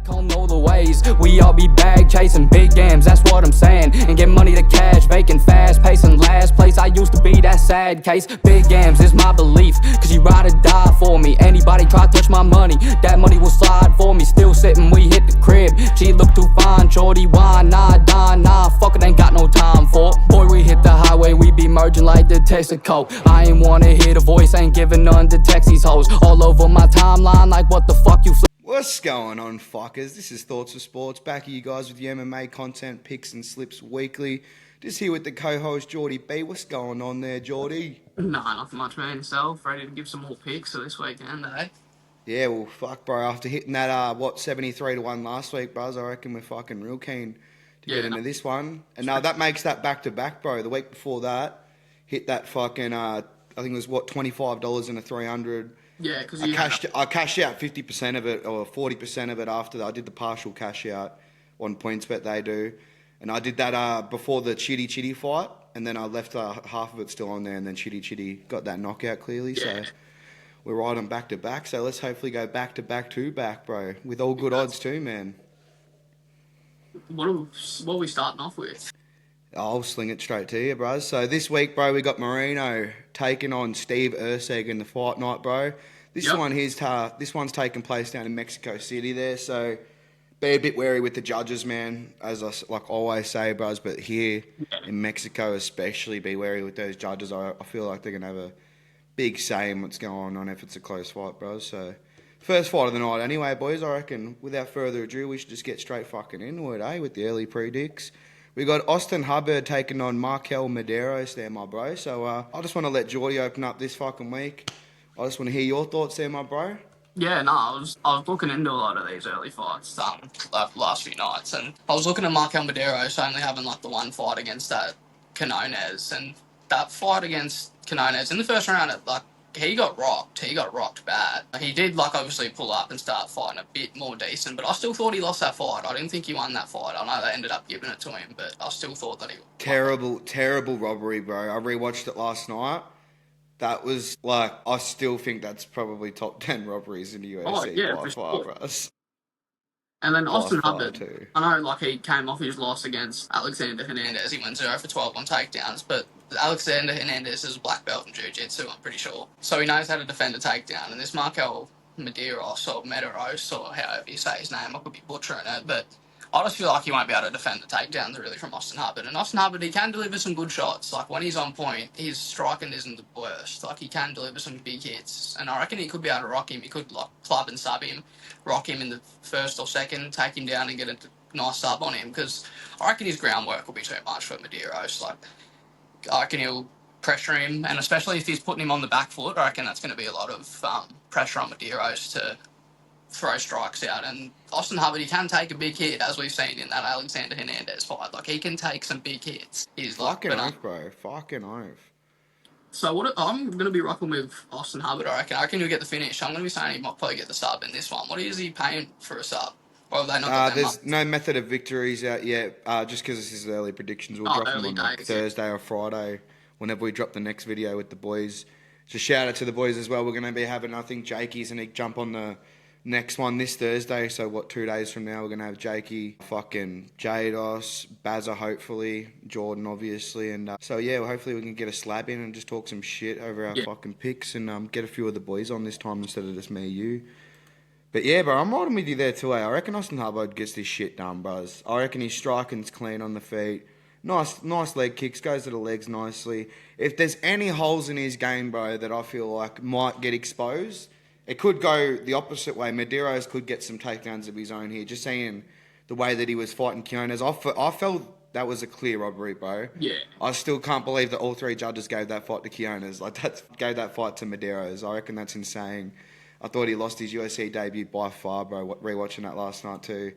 All know the ways, we all be bag chasing big games, that's what I'm saying. And get money to cash, vacant fast, pacing last place. I used to be that sad case. Big games is my belief, cause you ride or die for me. Anybody try to touch my money, that money will slide for me. Still sitting, we hit the crib. She look too fine, shorty wine, nah, fuck it, ain't got no time for it. Boy, we hit the highway, we be merging like the Texaco. I ain't wanna hear the voice, ain't giving none to text these hoes. All over my timeline, like what the fuck you What's going on, fuckers? This is Thoughts of Sports, back at you guys with the MMA content, picks and slips weekly. Just here with the co-host, Geordie B. What's going on there, Geordie? Nah, nothing much, man. Yourself, ready to give some more picks for this weekend, eh? Yeah, well, fuck, bro. After hitting that, 73-1 last week, bros, I reckon we're fucking real keen to get into this one. And now that makes that back-to-back, bro. The week before that, hit that fucking, I think it was, $25 and a 300. Yeah, because I cashed out 50% of it, or 40% of it after I did the partial cash out on PointsBet they do. And I did that before the Chitty fight, and then I left half of it still on there, and then Chitty got that knockout clearly. Yeah. So we're right on back-to-back, so let's hopefully go back-to-back, bro, with all good odds too, man. What are we starting off with? I'll sling it straight to you, bro. So this week, bro, we got Moreno taking on Steve Erceg in the fight night, bro. This one's taking place down in Mexico City there, so be a bit wary with the judges, man, as I always say, bros, but here in Mexico especially, be wary with those judges. I feel like they're going to have a big say in what's going on if it's a close fight, bros. So first fight of the night anyway, boys. I reckon without further ado, we should just get straight fucking into it, eh, with the early predicts. We got Hubbard taking on Marquel Mederos there, my bro. So I just want to let Geordie open up this fucking week. I just want to hear your thoughts there, my bro. Yeah, no, I was looking into a lot of these early fights the last few nights, and I was looking at Marquel Mederos only having like the one fight against that Goodinez, and that fight against Goodinez in the first round, he got rocked bad. He did obviously pull up and start fighting a bit more decent, but I still thought he lost that fight. I didn't think he won that fight. I know they ended up giving it to him, but I still thought that he terrible robbery, bro. I rewatched it last night. That was I still think that's probably top 10 robberies in the UFC by far, bro. And then Austin Hubbard, I know he came off his loss against Alexander Hernandez. He went 0 for 12 on takedowns, but Alexander Hernandez is a black belt in jiu-jitsu, I'm pretty sure. So he knows how to defend a takedown. And this Marquel Mederos or however you say his name, I could be butchering it, but I just feel like he won't be able to defend the takedowns really from Austin Hubbard. And Austin Hubbard, he can deliver some good shots. When he's on point, his striking isn't the worst. He can deliver some big hits. And I reckon he could be able to rock him. He could club and sub him, rock him in the first or second, take him down and get a nice sub on him. Because I reckon his groundwork will be too much for Mederos. I reckon he'll pressure him. And especially if he's putting him on the back foot, I reckon that's going to be a lot of pressure on Mederos to throw strikes out. And Austin Hubbard, he can take a big hit, as we've seen in that Alexander Hernandez fight. He can take some big hits. He's fucking oath, bro. Fucking oath. So I'm going to be rocking with Austin Hubbard, I reckon. I reckon he'll get the finish. I'm going to be saying he might probably get the sub in this one. What is he paying for a sub? Or have they not there's no method of victories out yet, just because this is early predictions. We'll drop them on Thursday or Friday, whenever we drop the next video with the boys. Just shout out to the boys as well. We're going to be having, I think, Jakey's and he jump on the next one this Thursday, so 2 days from now we're going to have Jakey, fucking Jados, Bazza hopefully, Jordan obviously, and so yeah, well, hopefully we can get a slab in and just talk some shit over our fucking picks and get a few of the boys on this time instead of just me and you. But yeah, bro, I'm riding with you there too, eh? I reckon Austin Hubbard gets this shit done, bros. I reckon his striking's clean on the feet. Nice leg kicks, goes to the legs nicely. If there's any holes in his game, bro, that I feel like might get exposed, it could go the opposite way. Mederos could get some takedowns of his own here. Just seeing the way that he was fighting Goodinez, I felt that was a clear robbery, bro. Yeah. I still can't believe that all three judges gave that fight to Goodinez. Gave that fight to Mederos. I reckon that's insane. I thought he lost his UFC debut by far, bro, rewatching that last night too.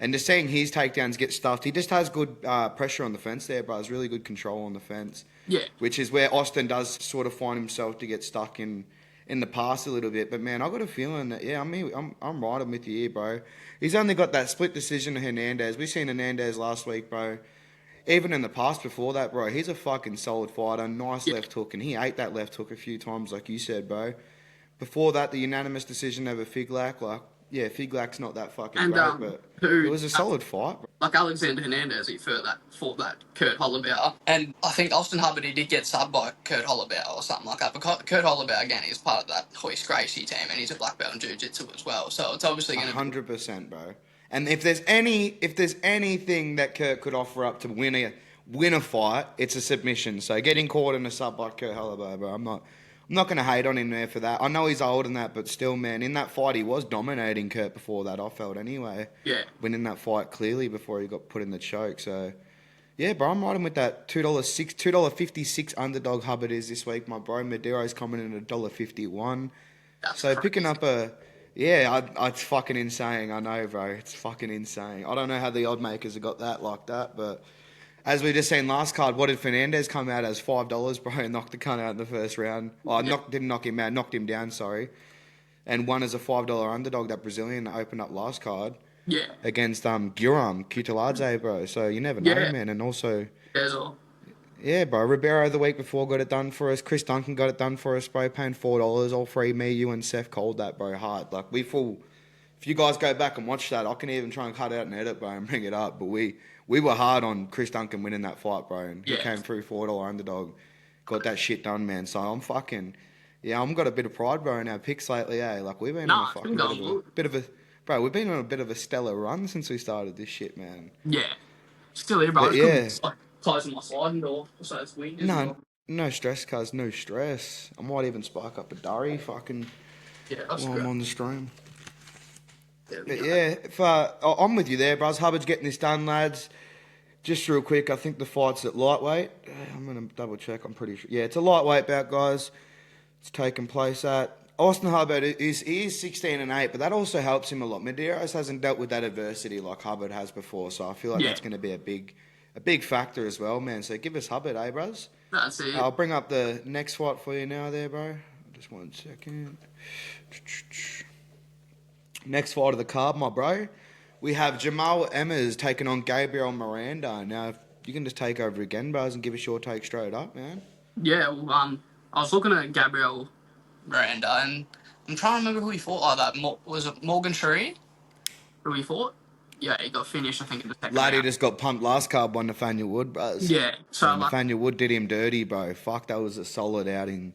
And just seeing his takedowns get stuffed, he just has good pressure on the fence there, bro. Has really good control on the fence. Yeah. Which is where Austin does sort of find himself to get stuck in the past a little bit. But, man, I got a feeling that, I'm riding with you here, bro. He's only got that split decision to Hernandez. We seen Hernandez last week, bro. Even in the past before that, bro, he's a fucking solid fighter. Nice left hook, and he ate that left hook a few times, like you said, bro. Before that, the unanimous decision over Figlac, yeah, Figlak's not that fucking And great, but it was a solid fight, bro. like Alexander Hernandez, he fought that Kurt Holloway. And I think Austin Hubbard, he did get subbed by Kurt Holloway or something like that. But Kurt Holloway, again, he's part of that Hoist Gracie team, and he's a black belt in jiu-jitsu as well. So it's obviously going to be 100%, bro. And if there's anything that Kurt could offer up to win a fight, it's a submission. So getting caught in a sub by Kurt Holloway, bro, I'm not going to hate on him there for that. I know he's old and that, but still, man, in that fight, he was dominating Kurt before that, I felt anyway. Yeah. Winning that fight clearly before he got put in the choke. So, yeah, bro, I'm riding with that $2.56 underdog Hubbard is this week, my bro. Mederos coming in at $1.51. So crazy. picking up a... Yeah, it's fucking insane. I know, bro. It's fucking insane. I don't know how the odd makers have got that like that, but... As we just seen last card, what did Fernandez come out as? $5, bro, and knocked the cunt out in the first round. Oh, didn't knock him out, knocked him down, sorry. And won as a $5 underdog, that Brazilian that opened up last card. Yeah. Against Kutaladze, bro. So you never know, man. And also... Yeah, bro. Ribeiro the week before got it done for us. Chris Duncan got it done for us, bro. Paying $4. All three, me, you, and Seth called that, bro, hard. Like, we full... If you guys go back and watch that, I can even try and cut out and edit, bro, and bring it up. But we were hard on Chris Duncan winning that fight, bro. And he came through $4 underdog. Got that shit done, man. So I'm fucking... Yeah, I'm got a bit of pride, bro, in our picks lately, eh? Like, we've been on a fucking bit of a... Bro, we've been on a bit of a stellar run since we started this shit, man. Yeah. Still here, bro. But, like closing my sliding door, so it's weird. No stress, cuz. No stress. I might even spark up a durry fucking... Yeah, that's while great. I'm on the stream. But yeah, if, I'm with you there, bros. Hubbard's getting this done, lads. Just real quick, I think the fight's at lightweight. I'm going to double check, I'm pretty sure. Yeah, it's a lightweight bout, guys. It's taking place at... Austin Hubbard is 16-8, but that also helps him a lot. Mederos hasn't dealt with that adversity like Hubbard has before, so I feel like that's going to be a big factor as well, man. So give us Hubbard, eh, bros? That's it. I'll bring up the next fight for you now there, bro. Just 1 second. Next fight of the card, my bro. We have Jamall Emmers taking on Gabriel Miranda. Now, if you can just take over again, bros, and give us your take straight up, man. Yeah, well, I was looking at Gabriel Miranda, and I'm trying to remember who he fought like that. Was it Morgan Sherry who he fought? Yeah, he got finished, I think, in the second Laddie round. just got pumped last card by Nathaniel Wood, bros. Yeah, so Nathaniel Wood did him dirty, bro. Fuck, that was a solid outing.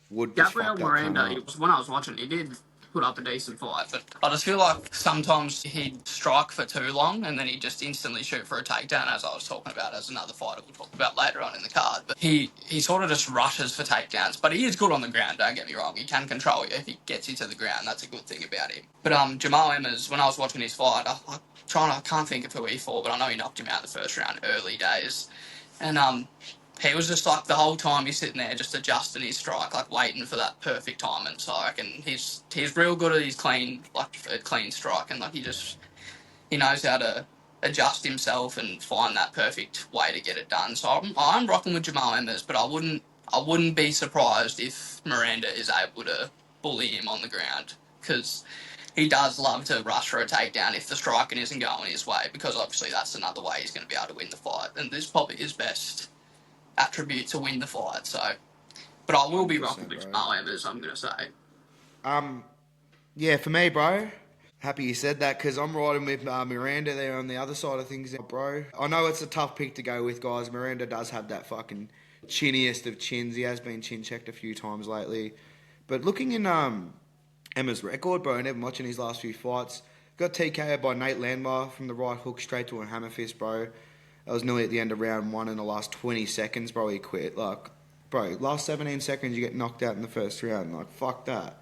Wood Gabriel Miranda, when I was watching, he did put up a decent fight, but I just feel like sometimes he'd strike for too long and then he'd just instantly shoot for a takedown, as I was talking about as another fighter we'll talk about later on in the card. But he sort of just rushes for takedowns, but he is good on the ground, don't get me wrong. He can control you if he gets you to the ground. That's a good thing about him. But Jamall Emmers, when I was watching his fight, I can't think of who he fought, but I know he knocked him out in the first round early days. And he was just like the whole time he's sitting there just adjusting his strike, like waiting for that perfect timing. So I reckon he's real good at his clean strike, and like he knows how to adjust himself and find that perfect way to get it done. So I'm rocking with Jamall Emmers, but I wouldn't be surprised if Miranda is able to bully him on the ground, because he does love to rush for a takedown if the striking isn't going his way, because obviously that's another way he's going to be able to win the fight, and this is probably his best attribute to win the fight. So, but I will be rocking with Jamall Emmers, I'm going to say. Yeah, for me, bro. Happy you said that, because I'm riding with Miranda there on the other side of things, bro. I know it's a tough pick to go with, guys. Miranda does have that fucking chinniest of chins. He has been chin checked a few times lately. But looking in Emma's record, bro, and even watching his last few fights, got TKO'd by Nate Landwehr from the right hook straight to a hammer fist, bro. That was nearly at the end of round 1 in the last 20 seconds, bro. He quit. Like, bro, last 17 seconds you get knocked out in the first round. Like, fuck that.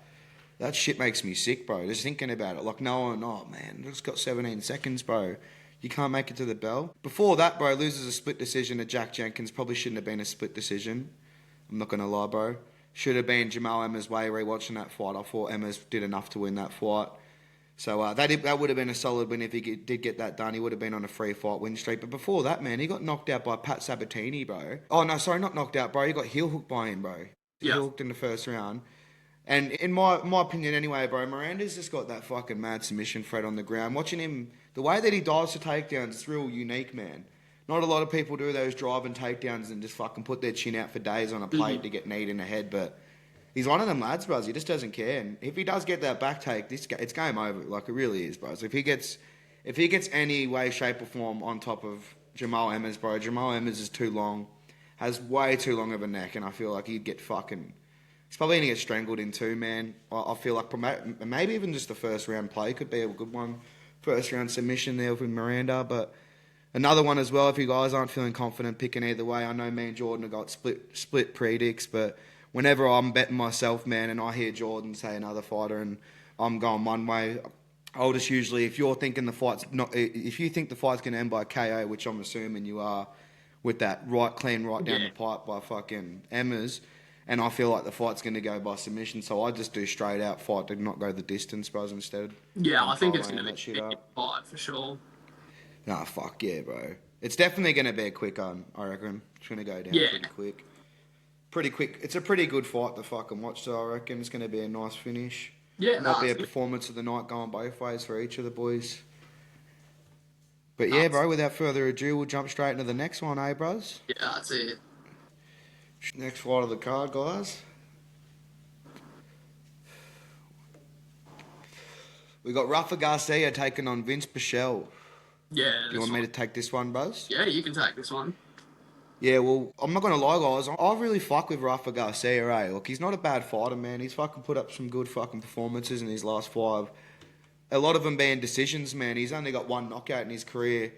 That shit makes me sick, bro. Just thinking about it. Like, no, man. Just got 17 seconds, bro. You can't make it to the bell. Before that, bro, loses a split decision to Jack Jenkins. Probably shouldn't have been a split decision. I'm not going to lie, bro. Should have been Jamall Emmers' way rewatching that fight. I thought Emmers did enough to win that fight. So that would have been a solid win if he did get that done. He would have been on a free fight win streak. But before that, man, he got knocked out by Pat Sabatini, bro. Oh, no, sorry, not knocked out, bro. He got heel hooked by him, bro. Yeah. Heel hooked in the first round. And in my opinion anyway, bro, Miranda's just got that fucking mad submission threat on the ground. Watching him, the way that he dives for takedowns, it's real unique, man. Not a lot of people do those driving takedowns and just fucking put their chin out for days on a plate to get kneed in the head, but he's one of them lads, bros. He just doesn't care. And if he does get that back take, it's game over. Like, it really is, bros. If he gets any way, shape, or form on top of Jamall Emmers, bro, Jamall Emmers is too long, has way too long of a neck, and I feel like he'd get fucking... He's probably going to get strangled in two, man. I feel like maybe even just the first round play could be a good one. First round submission there with Miranda, but another one as well if you guys aren't feeling confident picking either way. I know me and Jordan have got split predicts, but whenever I'm betting myself, man, and I hear Jordan say another fighter and I'm going one way, I'll just usually, if you think the fight's going to end by KO, which I'm assuming you are, with that clean right down the pipe by fucking Emmers, and I feel like the fight's going to go by submission, so I just do straight out fight to not go the distance, bros, instead. Yeah, I think it's going to be a big fight for sure. Nah, fuck yeah, bro. It's definitely going to be a quick one, I reckon. It's going to go down pretty quick. Pretty quick. It's a pretty good fight to fucking watch, so I reckon it's going to be a nice finish. Yeah, Might be a performance of the night going both ways for each of the boys. But yeah, bro, without further ado, we'll jump straight into the next one, eh, bros? Yeah, that's it. Next fight of the card, guys. We got Rafa Garcia taking on Vinc Pichel. Yeah. Do you want me to take this one, bros? Yeah, you can take this one. Yeah, well, I'm not going to lie, guys. I really fuck with Rafa Garcia, eh? Look, he's not a bad fighter, man. He's fucking put up some good fucking performances in his last 5. A lot of them being decisions, man. He's only got 1 knockout in his career.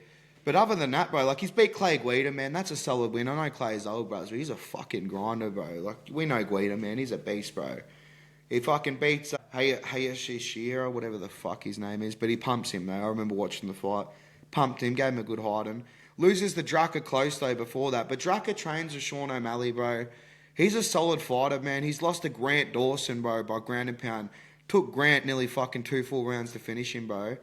But other than that, bro, like, he's beat Clay Guida, man. That's a solid win. I know Clay's old, bro, but he's a fucking grinder, bro. Like, we know Guida, man. He's a beast, bro. He fucking beats Hayashishira, whatever the fuck his name is. But he pumps him, man. I remember watching the fight. Pumped him, gave him a good hiding. Loses the Draka close, though, before that. But Draka trains with Sean O'Malley, bro. He's a solid fighter, man. He's lost to Grant Dawson, bro, by ground and pound. Took Grant nearly fucking 2 full rounds to finish him, bro.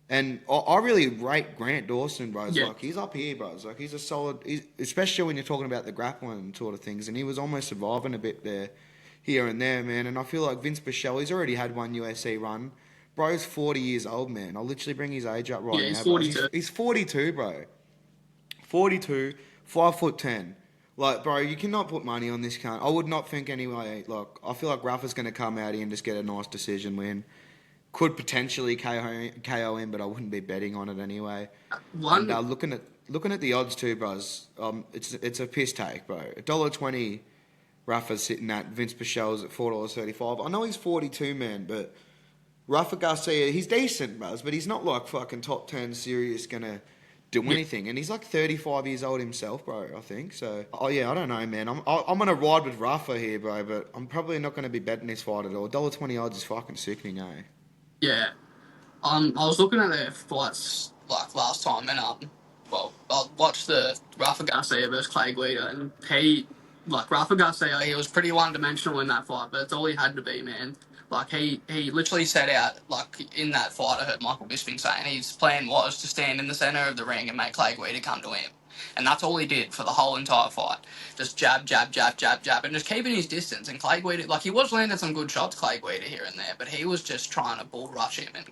And I really rate Grant Dawson, bro. Yeah. Like, he's up here, bro. It's like, he's a solid... especially when you're talking about the grappling sort of things. And he was almost surviving a bit there, here and there, man. And I feel like Vinc Pichel, he's already had 1 UFC run. Bro's 40 years old, man. I'll literally bring his age up right now. He's 42. He's 42, bro. 42, 5'10". Like, bro, you cannot put money on this cunt. I would not think anyway. Like, I feel like Rafa's going to come out here and just get a nice decision win. Could potentially KO him, but I wouldn't be betting on it anyway. And looking at the odds too, bros. It's a piss take, bro. $1.20. Rafa's sitting at Vinc Pichel's at $4.35. I know he's 42, man, but Rafa Garcia, he's decent, bros, but he's not like fucking top 10 serious gonna do anything. And he's like 35 years old himself, bro, I think. So, I don't know, man. I'm going to ride with Rafa here, bro, but I'm probably not going to be betting this fight at all. $1.20 odds is fucking sickening, eh? Yeah. I was looking at their fights, like, last time, and, I watched the Rafa Garcia versus Clay Guida, and Rafa Garcia, he was pretty one-dimensional in that fight, but it's all he had to be, man. Like, he literally set out, like, in that fight, I heard Michael Bisping saying his plan was to stand in the centre of the ring and make Clay Guida come to him. And that's all he did for the whole entire fight. Just jab, jab, jab, jab, jab, and just keeping his distance. And Clay Guida, like, he was landing some good shots, Clay Guida, here and there, but he was just trying to bull rush him. And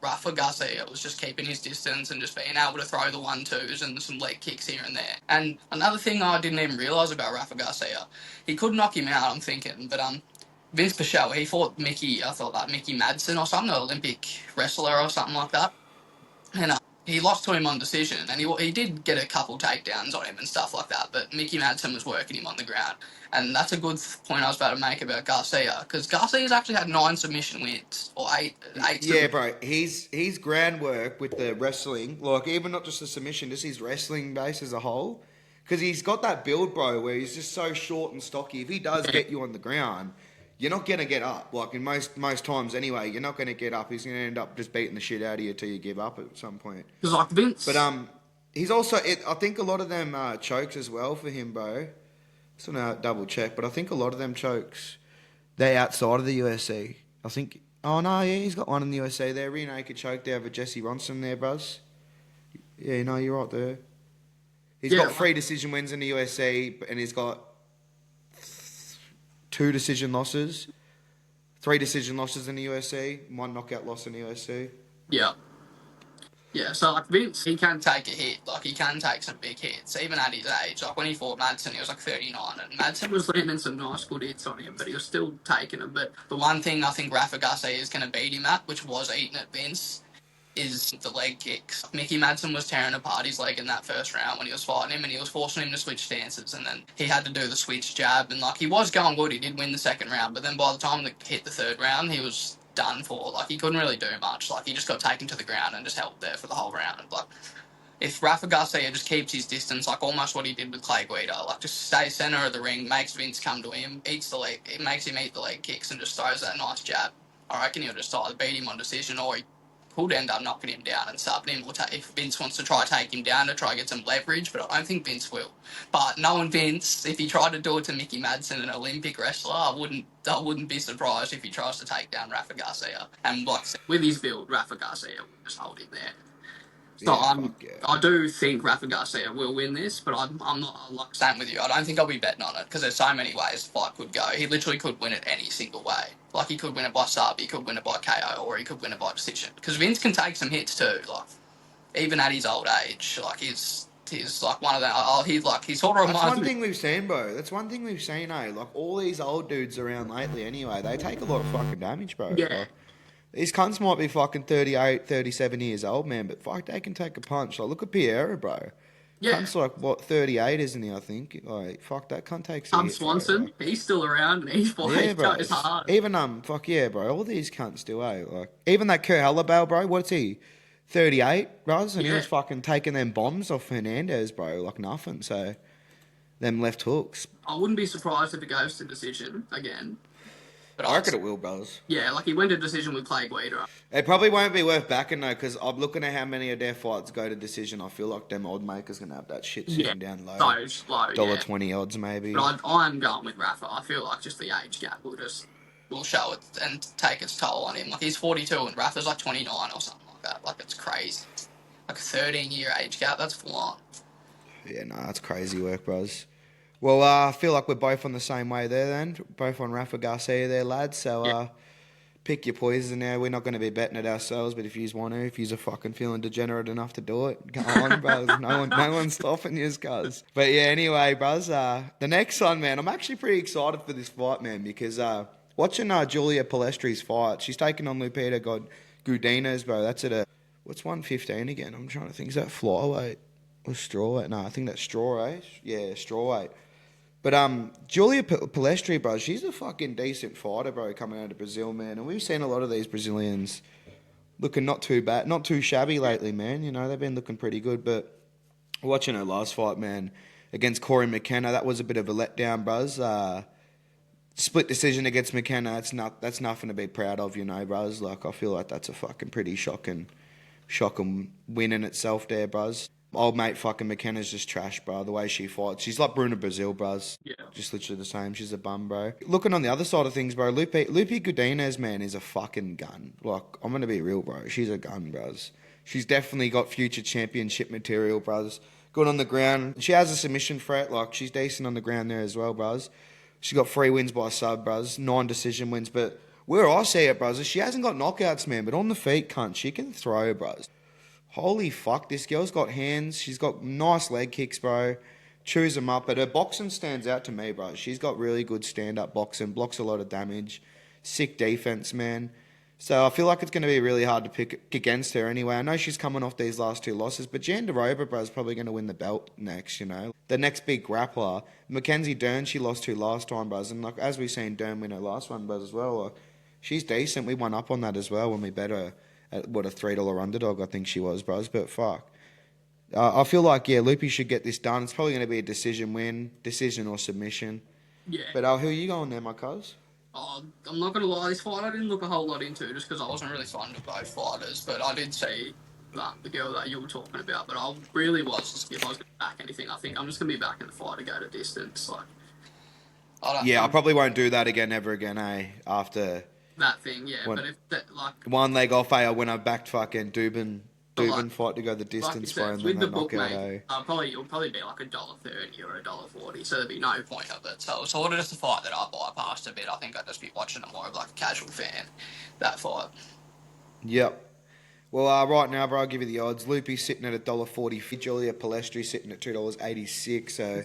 Rafa Garcia was just keeping his distance and just being able to throw the 1-2s and some leg kicks here and there. And another thing I didn't even realise about Rafa Garcia, he could knock him out, I'm thinking, but, Vinc Pichel, he fought Mickey Madsen or something, an Olympic wrestler or something like that. And he lost to him on decision, and he did get a couple takedowns on him and stuff like that, but Mickey Madsen was working him on the ground. And that's a good point I was about to make about Garcia, because Garcia's actually had 9 submission wins, or 8 Yeah, bro, his groundwork with the wrestling, like, even not just the submission, just his wrestling base as a whole, because he's got that build, bro, where he's just so short and stocky. If he does get you on the ground, you're not going to get up. Like, in most times anyway, you're not going to get up. He's going to end up just beating the shit out of you till you give up at some point. Because, like, Vince... But, he's also... I think a lot of them chokes as well for him, bro. Just want to double check, but I think a lot of them chokes, they're outside of the UFC. I think... Oh, no, yeah, he's got one in the USA there. Rear naked choke there over Jesse Ronson there, bros. Yeah, no, you're right there. He's got 3 decision wins in the UFC, and he's got 2 decision losses, 3 decision losses in the UFC, 1 knockout loss in the UFC. Yeah. Yeah, so like Vince, he can take a hit. Like he can take some big hits, even at his age. Like when he fought Madsen, he was like 39, and Madsen was landing some nice good hits on him, but he was still taking them. But the one thing I think Rafa Garcia is going to beat him at, which was eating at Vince, is the leg kicks. Mickey Madsen was tearing apart his leg in that first round when he was fighting him, and he was forcing him to switch stances, and then he had to do the switch jab, and like he was going good. He did win the second round, but then by the time they hit the third round, he was done for. Like he couldn't really do much. Like he just got taken to the ground and just held there for the whole round. Like if Rafa Garcia just keeps his distance, like almost what he did with Clay Guida, like just stay center of the ring, makes Vince come to him, eats the leg, it makes him eat the leg kicks, and just throws that nice jab. I reckon he'll just either beat him on decision, or he could end up knocking him down and subbing him. If Vince wants to try take him down to try get some leverage, but I don't think Vince will. But knowing Vince, if he tried to do it to Mickey Madsen, an Olympic wrestler, I wouldn't be surprised if he tries to take down Rafa Garcia. And like I said, with his build, Rafa Garcia will just hold him there. So I do think Rafa Garcia will win this, but I'm not like same with you. I don't think I'll be betting on it because there's so many ways the fight could go. He literally could win it any single way. Like he could win it by sub, he could win it by KO, or he could win it by decision. Because Vince can take some hits too. Like even at his old age, like he's like one of them. He's sort of reminds me. That's one thing we've seen, bro. That's one thing we've seen, eh? Like all these old dudes around lately, anyway, they take a lot of fucking damage, bro. Yeah. Like, these cunts might be fucking 38, 37 years old, man, but fuck, they can take a punch. Like, look at Pierre, bro. Yeah. Cunt's like, what, 38, isn't he, I think? Like, fuck, that cunt takes a hit, Swanson, bro. He's still around and he's fighting his hard. Even, fuck yeah, bro. All these cunts do, eh? Like, even that Kurt Hallabell, bro, what's he? 38, bro? And he was fucking taking them bombs off Hernandez, bro, like nothing. So, them left hooks. I wouldn't be surprised if it goes to decision again. But I reckon it will, brothers. Yeah, like he went to decision with Clay Guida. It probably won't be worth backing, though, because I'm looking at how many of their fights go to decision. I feel like them odd makers going to have that shit sitting down low. So low, $1.20 odds, maybe. But I'm going with Rafa. I feel like just the age gap will show it and take its toll on him. Like he's 42 and Rafa's like 29 or something like that. Like it's crazy. Like a 13-year age gap. That's full on. Yeah, no, that's crazy work, bros. Well, I feel like we're both on the same way there then. Both on Rafa Garcia there, lads. So pick your poison now. We're not going to be betting it ourselves, but if you want to, if you're fucking feeling degenerate enough to do it, go on, bros. No one's stopping you, guys. But yeah, anyway, bros, the next one, man, I'm actually pretty excited for this fight, man, because watching Julia Polestri's fight, she's taking on Lupita Goodinez, bro. That's at what's 115 again? I'm trying to think. Is that flyweight or strawweight? No, I think that's strawweight. Yeah, strawweight. But Julia Polastri, bro, she's a fucking decent fighter, bro, coming out of Brazil, man. And we've seen a lot of these Brazilians looking not too bad, not too shabby lately, man. You know, they've been looking pretty good. But watching her last fight, man, against Corey McKenna, that was a bit of a letdown, bros. Split decision against McKenna, that's nothing to be proud of, you know, bros. Like, I feel like that's a fucking pretty shocking win in itself there, bros. Old mate fucking McKenna's just trash, bro. The way she fights. She's like Bruna Brazil, bros. Yeah. Just literally the same. She's a bum, bro. Looking on the other side of things, bro, Loopy Goodinez, man, is a fucking gun. Like, I'm going to be real, bro. She's a gun, bros. She's definitely got future championship material, bros. Good on the ground. She has a submission threat. Like, she's decent on the ground there as well, bros. She got 3 wins by sub, bros. 9 decision wins. But where I see it, bros, is she hasn't got knockouts, man. But on the feet, cunt, she can throw, bros. Holy fuck, this girl's got hands. She's got nice leg kicks, bro. Chews them up. But her boxing stands out to me, bro. She's got really good stand-up boxing. Blocks a lot of damage. Sick defense, man. So I feel like it's going to be really hard to pick against her anyway. I know she's coming off these last 2 losses. But Jandiroba, bro, is probably going to win the belt next, you know. The next big grappler. Mackenzie Dern, she lost to last time, bro. And like, as we've seen Dern win her last one, bro, as well. Like, she's decent. We won up on that as well when we bet her. At what, a $3 underdog, I think she was, bros. But fuck. I feel like, yeah, Loopy should get this done. It's probably going to be a decision win, decision or submission. Yeah. But who are you going there, my cuz? I'm not going to lie, this fight I didn't look a whole lot into just because I wasn't really fond of both fighters. But I did see the girl that you were talking about. But I really was, if I was going to back anything, I think I'm just going to be backing the fight to go to distance. Like, I probably won't do that ever again, after... That thing, yeah, but if that, like... One leg off, when I backed fucking Dubin fight to go the distance for him, with the knockout, it'll probably be like $1.30 or $1.40, so there'd be no point of it. So it's sort of just a fight that I bypassed a bit. I think I'd just be watching it more of like a casual fan, that fight. Yep. Well, right now, bro, I'll give you the odds. Loopy's sitting at $1.40. Julia Polastri sitting at $2.86. So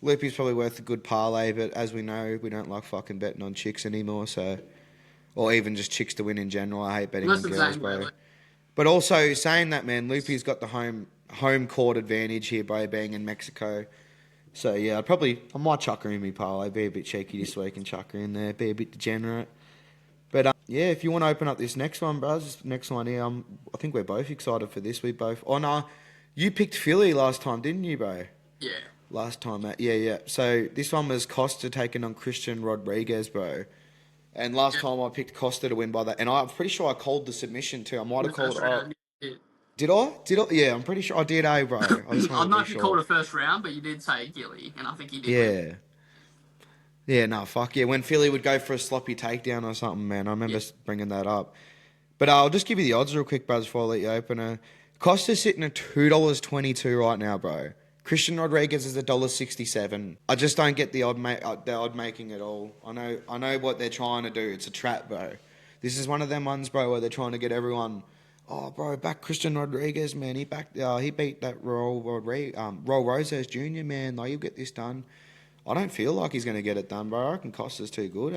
Loopy's probably worth a good parlay, but as we know, we don't like fucking betting on chicks anymore. So, or even just chicks to win in general. I hate betting on girls, bro. Really. But also saying that, man, Loopy's got the home court advantage here, bro, being in Mexico. So yeah, I might chuck her in me parlay. Be a bit cheeky this week and chuck her in there. Be a bit degenerate. But yeah, if you want to open up this next one, bro, this next one here, I think we're both excited for this. We both. Oh no, you picked Philly last time, didn't you, bro? Yeah. Last time, yeah. So this one was Costa taking on Christian Rodriguez, bro. And last time I picked Costa to win by that, and I'm pretty sure I called the submission too. I might have called. Did I? Yeah, I'm pretty sure I did, bro. I don't know if you called a first round, but you did say Gilly, and I think you did. Yeah. Win. Yeah, no, fuck yeah. When Philly would go for a sloppy takedown or something, man, I remember bringing that up. But I'll just give you the odds real quick, bros, before I let you open her. Costa's sitting at $2.22 right now, bro. Christian Rodriguez is $1.67. I just don't get the odd making at all. I know what they're trying to do. It's a trap, bro. This is one of them ones, bro, where they're trying to get everyone. Oh, bro, back Christian Rodriguez, man. He beat that Raul Rosas Jr., man. Like, he'll get this done. I don't feel like he's going to get it done, bro. I reckon Costa's too good,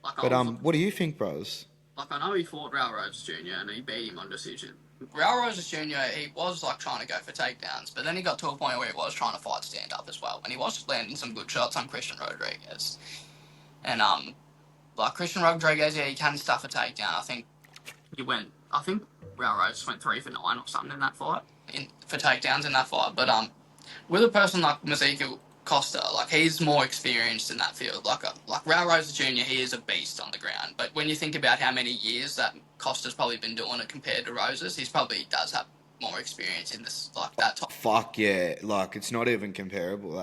But what do you think, bros? Like, I know he fought Raul Rosas Jr. and he beat him on decision. Raul Rosas Jr., he was, like, trying to go for takedowns, but then he got to a point where he was trying to fight stand-up as well, and he was landing some good shots on Christian Rodriguez. And, like, Christian Rodriguez, yeah, he can stuff a takedown. I think Raul Rosas went 3 for 9 or something in that fight, for takedowns in that fight. But, with a person like Moreno Costa, like, he's more experienced in that field. Like Raul Rosas Jr., he is a beast on the ground. But when you think about how many years that Costa's probably been doing it compared to Rosas, he probably does have more experience in this, like, that top. Fuck yeah. Like, it's not even comparable,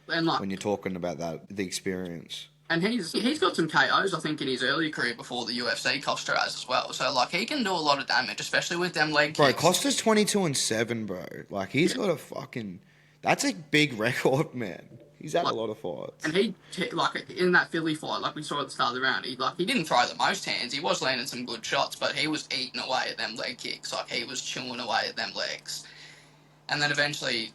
And, like, when you're talking about that, the experience. And he's got some KOs, I think, in his early career before the UFC, Costa has as well. So, like, he can do a lot of damage, especially with them leg kicks. Bro, Costa's 22-7, bro. Like, he's got a fucking... That's a big record, man. He's had a lot of fights. And he, like, in that Philly fight, like we saw at the start of the round, he didn't throw the most hands. He was landing some good shots, but he was eating away at them leg kicks. Like, he was chewing away at them legs. And then eventually,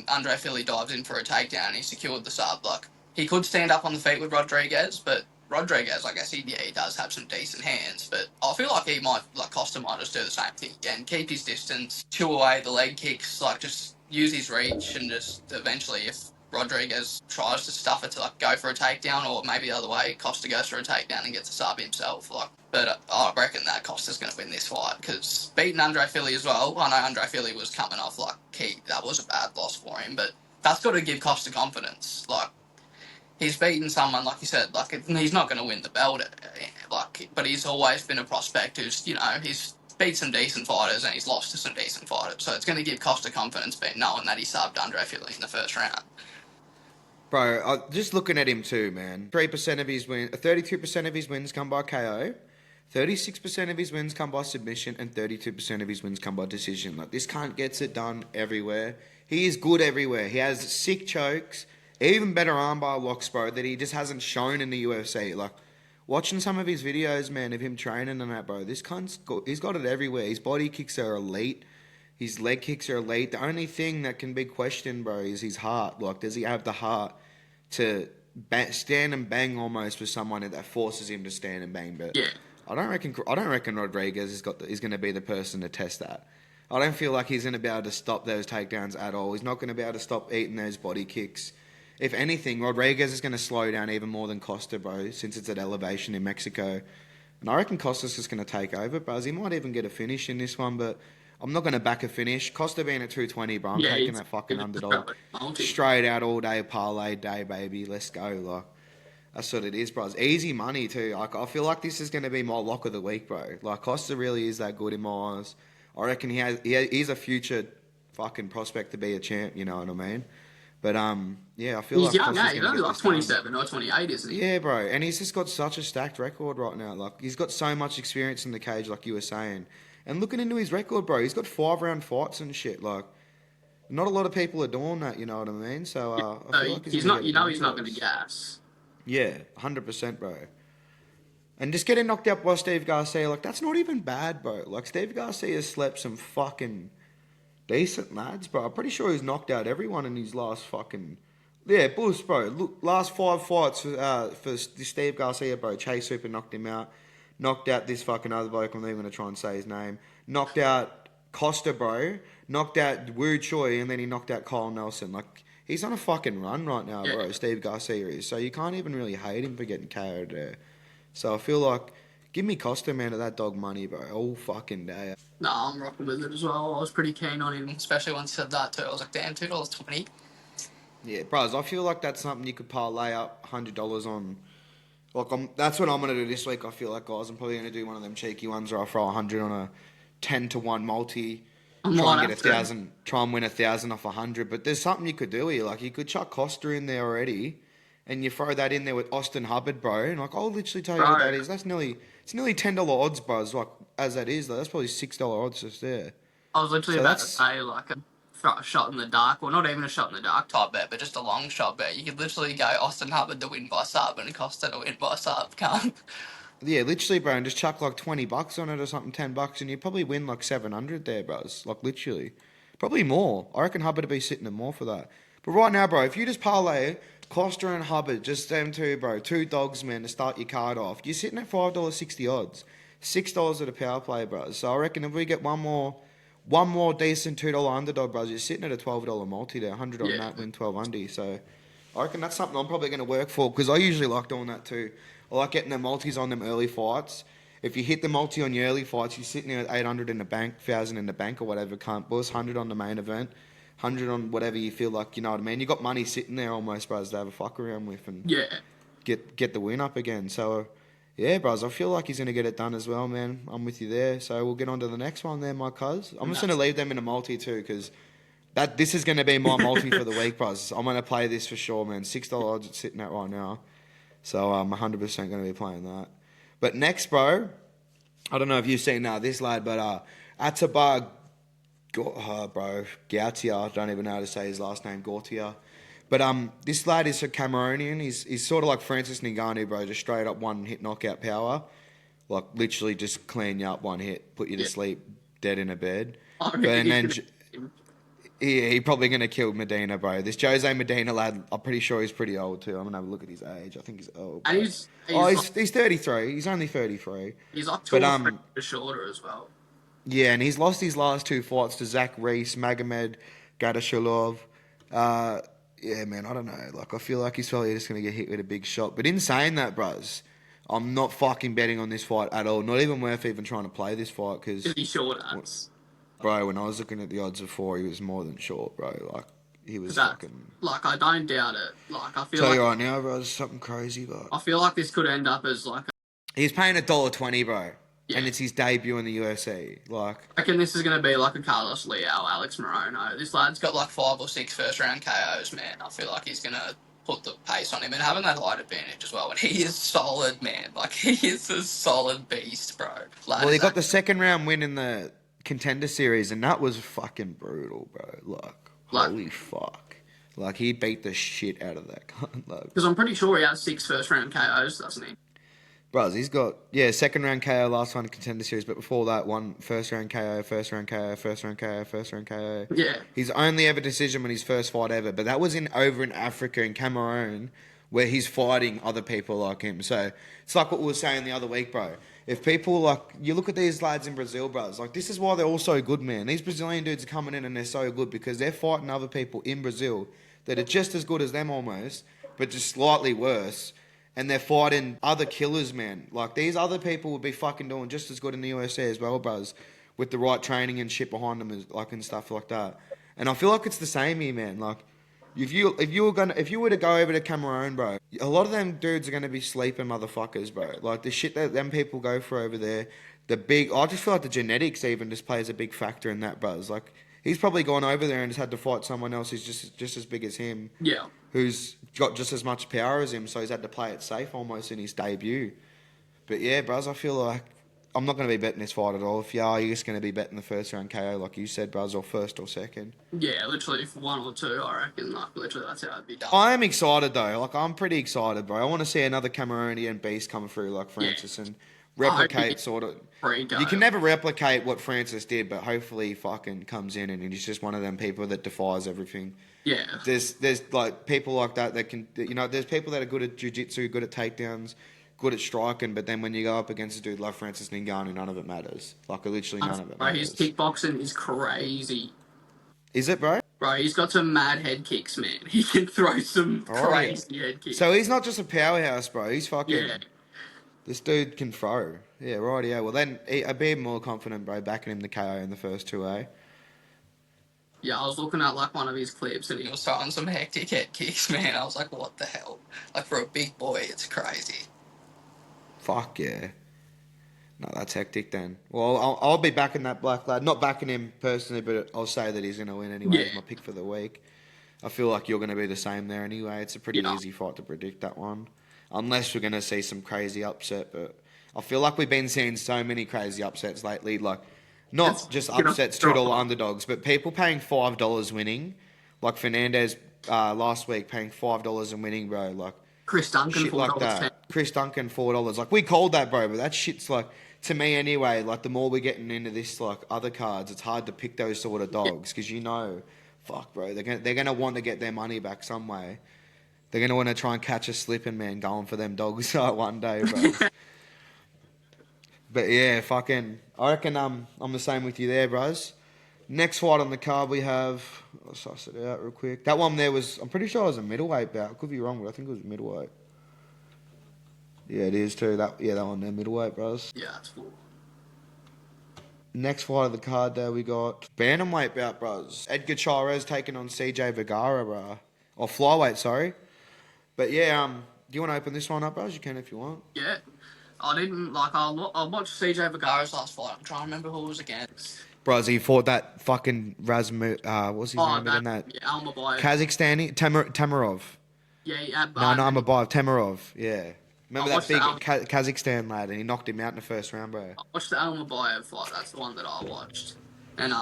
Andre Philly dives in for a takedown and he secured the sub. Like, he could stand up on the feet with Rodriguez, but Rodriguez, I guess, he does have some decent hands. But I feel like Costa might just do the same thing again. Keep his distance, chew away the leg kicks, like, just use his reach, and just eventually, if Rodriguez tries to stuff it to, like, go for a takedown, or maybe the other way, Costa goes for a takedown and gets a sub himself. Like, but I reckon that Costa's going to win this fight, because beating Andre Philly as well, I know Andre Philly was coming off, like, that was a bad loss for him, but that's got to give Costa confidence. Like, he's beaten someone, like you said, like, he's not going to win the belt, like, but he's always been a prospect who's, you know, he's beat some decent fighters and he's lost to some decent fighters. So it's going to give Costa confidence, knowing that he subbed Andre Philly in the first round. Bro, just looking at him too, man. 32% of his wins come by KO, 36% of his wins come by submission, and 32% of his wins come by decision. Like, this cunt gets it done everywhere. He is good everywhere. He has sick chokes, even better armbar locks, bro, that he just hasn't shown in the UFC. Like, watching some of his videos, man, of him training and that, bro, this cunt's he's got it everywhere. His body kicks are elite. His leg kicks are elite. The only thing that can be questioned, bro, is his heart. Like, does he have the heart to stand and bang almost with someone that forces him to stand and bang? But yeah, I don't reckon Rodriguez is going to be the person to test that. I don't feel like he's going to be able to stop those takedowns at all. He's not going to be able to stop eating those body kicks. If anything, Rodriguez is going to slow down even more than Costa, bro, since it's at elevation in Mexico. And I reckon Costa's just going to take over, bro. He might even get a finish in this one, but I'm not going to back a finish. Costa being at 220, bro. I'm taking that fucking underdog. Straight out all day, parlay day, baby. Let's go. Like, that's what it is, bro. It's easy money, too. Like, I feel like this is going to be my lock of the week, bro. Like, Costa really is that good in my eyes. I reckon he's a future fucking prospect to be a champ, you know what I mean? But, yeah, I feel he's like... young, he's only like 27 or 28, isn't he? Yeah, bro. And he's just got such a stacked record right now. Like, he's got so much experience in the cage, like you were saying. And looking into his record, bro, he's got 5-round fights and shit. Like, not a lot of people are doing that, you know what I mean? So, I feel like he's not going to gas. Yeah, 100%, bro. And just getting knocked out by Steve Garcia, like, that's not even bad, bro. Like, Steve Garcia slept some fucking decent lads, bro. I'm pretty sure he's knocked out everyone in his last fucking... Yeah, Bulls, bro. Look, last 5 fights for Steve Garcia, bro. Chase Super knocked him out. Knocked out this fucking other bloke. I'm not even going to try and say his name. Knocked out Costa, bro. Knocked out Wu Choi, and then he knocked out Kyle Nelson. Like, he's on a fucking run right now, bro. Steve Garcia is. So you can't even really hate him for getting KO'd there. So I feel like, give me Costa, man, at that dog money, bro, all fucking day. No, I'm rocking with it as well. I was pretty keen on him, especially once he said that too. I was like, damn, $2.20. Yeah, bros, I feel like that's something you could parlay up $100 on. Like, that's what I'm going to do this week, I feel like, guys. I'm probably going to do one of them cheeky ones where I throw 100 on a 10-1 multi, try and get 1,000, try and win 1,000 off 100. But there's something you could do here. Like, you could chuck Costa in there already, and you throw that in there with Austin Hubbard, bro. And like, I'll literally tell you what that is. It's nearly $10 odds, bros. Like, as that is, though, that's probably $6 odds just there. I was literally about to say, like, a shot in the dark. Well, not even a shot in the dark type bet, but just a long shot bet. You could literally go Austin Hubbard to win by sub and Costa to win by sub. Can't. Yeah, literally, bro, and just chuck like $20 on it or something, $10, and you probably win like 700 there, bros. Like, literally. Probably more. I reckon Hubbard would be sitting at more for that. But right now, bro, if you just parlay Costa and Hubbard, just them two, bro, 2 dogs, man, to start your card off, you're sitting at $5.60 odds. $6 at a power play, bro. So I reckon if we get one more decent $2 underdog, bros, you're sitting at a $12 multi there. 100 on that, win 12 undy. So I reckon that's something I'm probably going to work for, because I usually like doing that too. I like getting the multis on them early fights. If you hit the multi on your early fights, you're sitting there at 800 in the bank, 1,000 in the bank or whatever, can't buzz, 100 on the main event, 100 on whatever you feel like, you know what I mean? You got money sitting there almost, bros, to have a fuck around with and get the win up again. So, yeah, bros, I feel like he's going to get it done as well, man. I'm with you there. So we'll get on to the next one there, my cuz. I'm just going to leave them in a multi too, because this is going to be my multi for the week, bros. I'm going to play this for sure, man. $6 odds it's sitting at right now. So I'm 100% going to be playing that. But next, bro, I don't know if you've seen this lad, but Ateba, Gautier, I don't even know how to say his last name, Gautier. But this lad is a Cameroonian. He's sort of like Francis Ngannou, bro, just straight up one hit knockout power. Like, literally just clean you up one hit, put you to sleep, dead in a bed. He probably going to kill Medina, bro. This Jose Medina lad, I'm pretty sure he's pretty old too. I'm going to have a look at his age. I think he's old. And he's 33. He's only 33. He's like 2 shorter as well. Yeah, and he's lost his last 2 fights to Zach Reese, Magomed Gadashulov. Yeah, man, I don't know. Like, I feel like he's probably just going to get hit with a big shot. But in saying that, bros, I'm not fucking betting on this fight at all. Not even worth even trying to play this fight, because... He's short odds. Bro, when I was looking at the odds before, he was more than short, bro. Like, he was fucking... Like, I don't doubt it. Like, I feel Tell you right now, bro, it's something crazy, but... I feel like this could end up as, like... He's paying $1.20, bro. Yeah. And it's his debut in the UFC. Like... I reckon this is going to be like a Carlos Leo, Alex Moreno. This lad's got like 5 or 6 first-round KOs, man. I feel like he's going to put the pace on him and having that height advantage as well. And he is solid, man. Like, he is a solid beast, bro. Well, he got the second-round win in the Contender Series, and that was fucking brutal, bro. Like, holy fuck. Like, he beat the shit out of that guy. Because I'm pretty sure he has 6 first-round KOs, doesn't he? Bros, he's got, second round KO, last one in Contender Series, but before that, one first round KO, first round KO, first round KO, first round KO. Yeah. His only ever decision when his first fight ever, but that was over in Africa, in Cameroon, where he's fighting other people like him. So it's like what we were saying the other week, bro. If people, like, you look at these lads in Brazil, bros, like, this is why they're all so good, man. These Brazilian dudes are coming in and they're so good because they're fighting other people in Brazil that are just as good as them almost, but just slightly worse. And they're fighting other killers, man. Like, these other people would be fucking doing just as good in the USA as well, bros, with the right training and shit behind them, and stuff like that. And I feel like it's the same here, man. Like, if you were to go over to Cameroon, bro, a lot of them dudes are gonna be sleeping motherfuckers, bro. Like, the shit that them people go for over there, I just feel like the genetics even just plays a big factor in that, bros. Like, he's probably gone over there and just had to fight someone else who's just as big as him. Yeah. Who's got just as much power as him, so he's had to play it safe almost in his debut. But yeah, bros, I feel like I'm not going to be betting this fight at all. If you are, you're just going to be betting the first round KO, like you said, Buzz, or first or second. Yeah, literally for 1 or 2, I reckon. Like, literally, that's how it'd be done. I am excited, though. Like, I'm pretty excited, bro. I want to see another Cameroonian beast come through, like Francis, and replicate sort of. You can never replicate what Francis did, but hopefully he fucking comes in and he's just one of them people that defies everything. Yeah. There's like people like that can, you know, there's people that are good at jiu-jitsu, good at takedowns, good at striking, but then when you go up against a dude like Francis Ngannou, none of it matters. Like, literally none of it matters. His kickboxing is crazy. Is it, bro? Bro, he's got some mad head kicks, man. He can throw some crazy head kicks. So he's not just a powerhouse, bro. He's fucking... Yeah. This dude can throw. Yeah, right, yeah. Well, then I'd be more confident, bro, backing him to KO in the first 2A. Yeah, I was looking at, like, one of his clips and he was throwing some hectic head kicks, man. I was like, what the hell? Like, for a big boy, it's crazy. Fuck, yeah. No, that's hectic then. Well, I'll be backing that black lad. Not backing him personally, but I'll say that he's going to win anyway. He's my pick for the week. I feel like you're going to be the same there anyway. It's a pretty easy fight to predict, that one. Unless we're going to see some crazy upset. But I feel like we've been seeing so many crazy upsets lately. Like, not just upsets, $2 underdogs, but people paying $5 winning. Like Fernandez last week paying $5 and winning, bro. Like, Chris Duncan, shit like that. Chris Duncan, $4. Like, we called that, bro, but that shit's like, to me anyway, like, the more we're getting into this, like, other cards, it's hard to pick those sort of dogs because you know, fuck, bro, they're gonna want to get their money back some way. They're gonna want to try and catch a slipping, man, going for them dogs one day, bro. But yeah, fucking, I reckon I'm the same with you there, bros. Next fight on the card we have, I'll suss it out real quick. That one there was, I'm pretty sure it was a middleweight bout. Could be wrong, but I think it was middleweight. Yeah, it is too. That one there, middleweight, bros. Yeah, that's cool. Next fight of the card there, we got bantamweight bout, bros. Edgar Chairez taking on CJ Vergara, bro. Or flyweight, sorry. But yeah, do you want to open this one up, bros? You can if you want. Yeah. I didn't, like, I watched CJ Vergara's last fight. I'm trying to remember who it was against. Bros, he fought that fucking what's his name again? That Almabayev. Kazakhstani? Tamarov. Yeah, No, Almabayev. Tamarov, yeah. Remember that big Kazakhstan lad, and he knocked him out in the first round, bro. I watched the Almabayev fight. That's the one that I watched. And,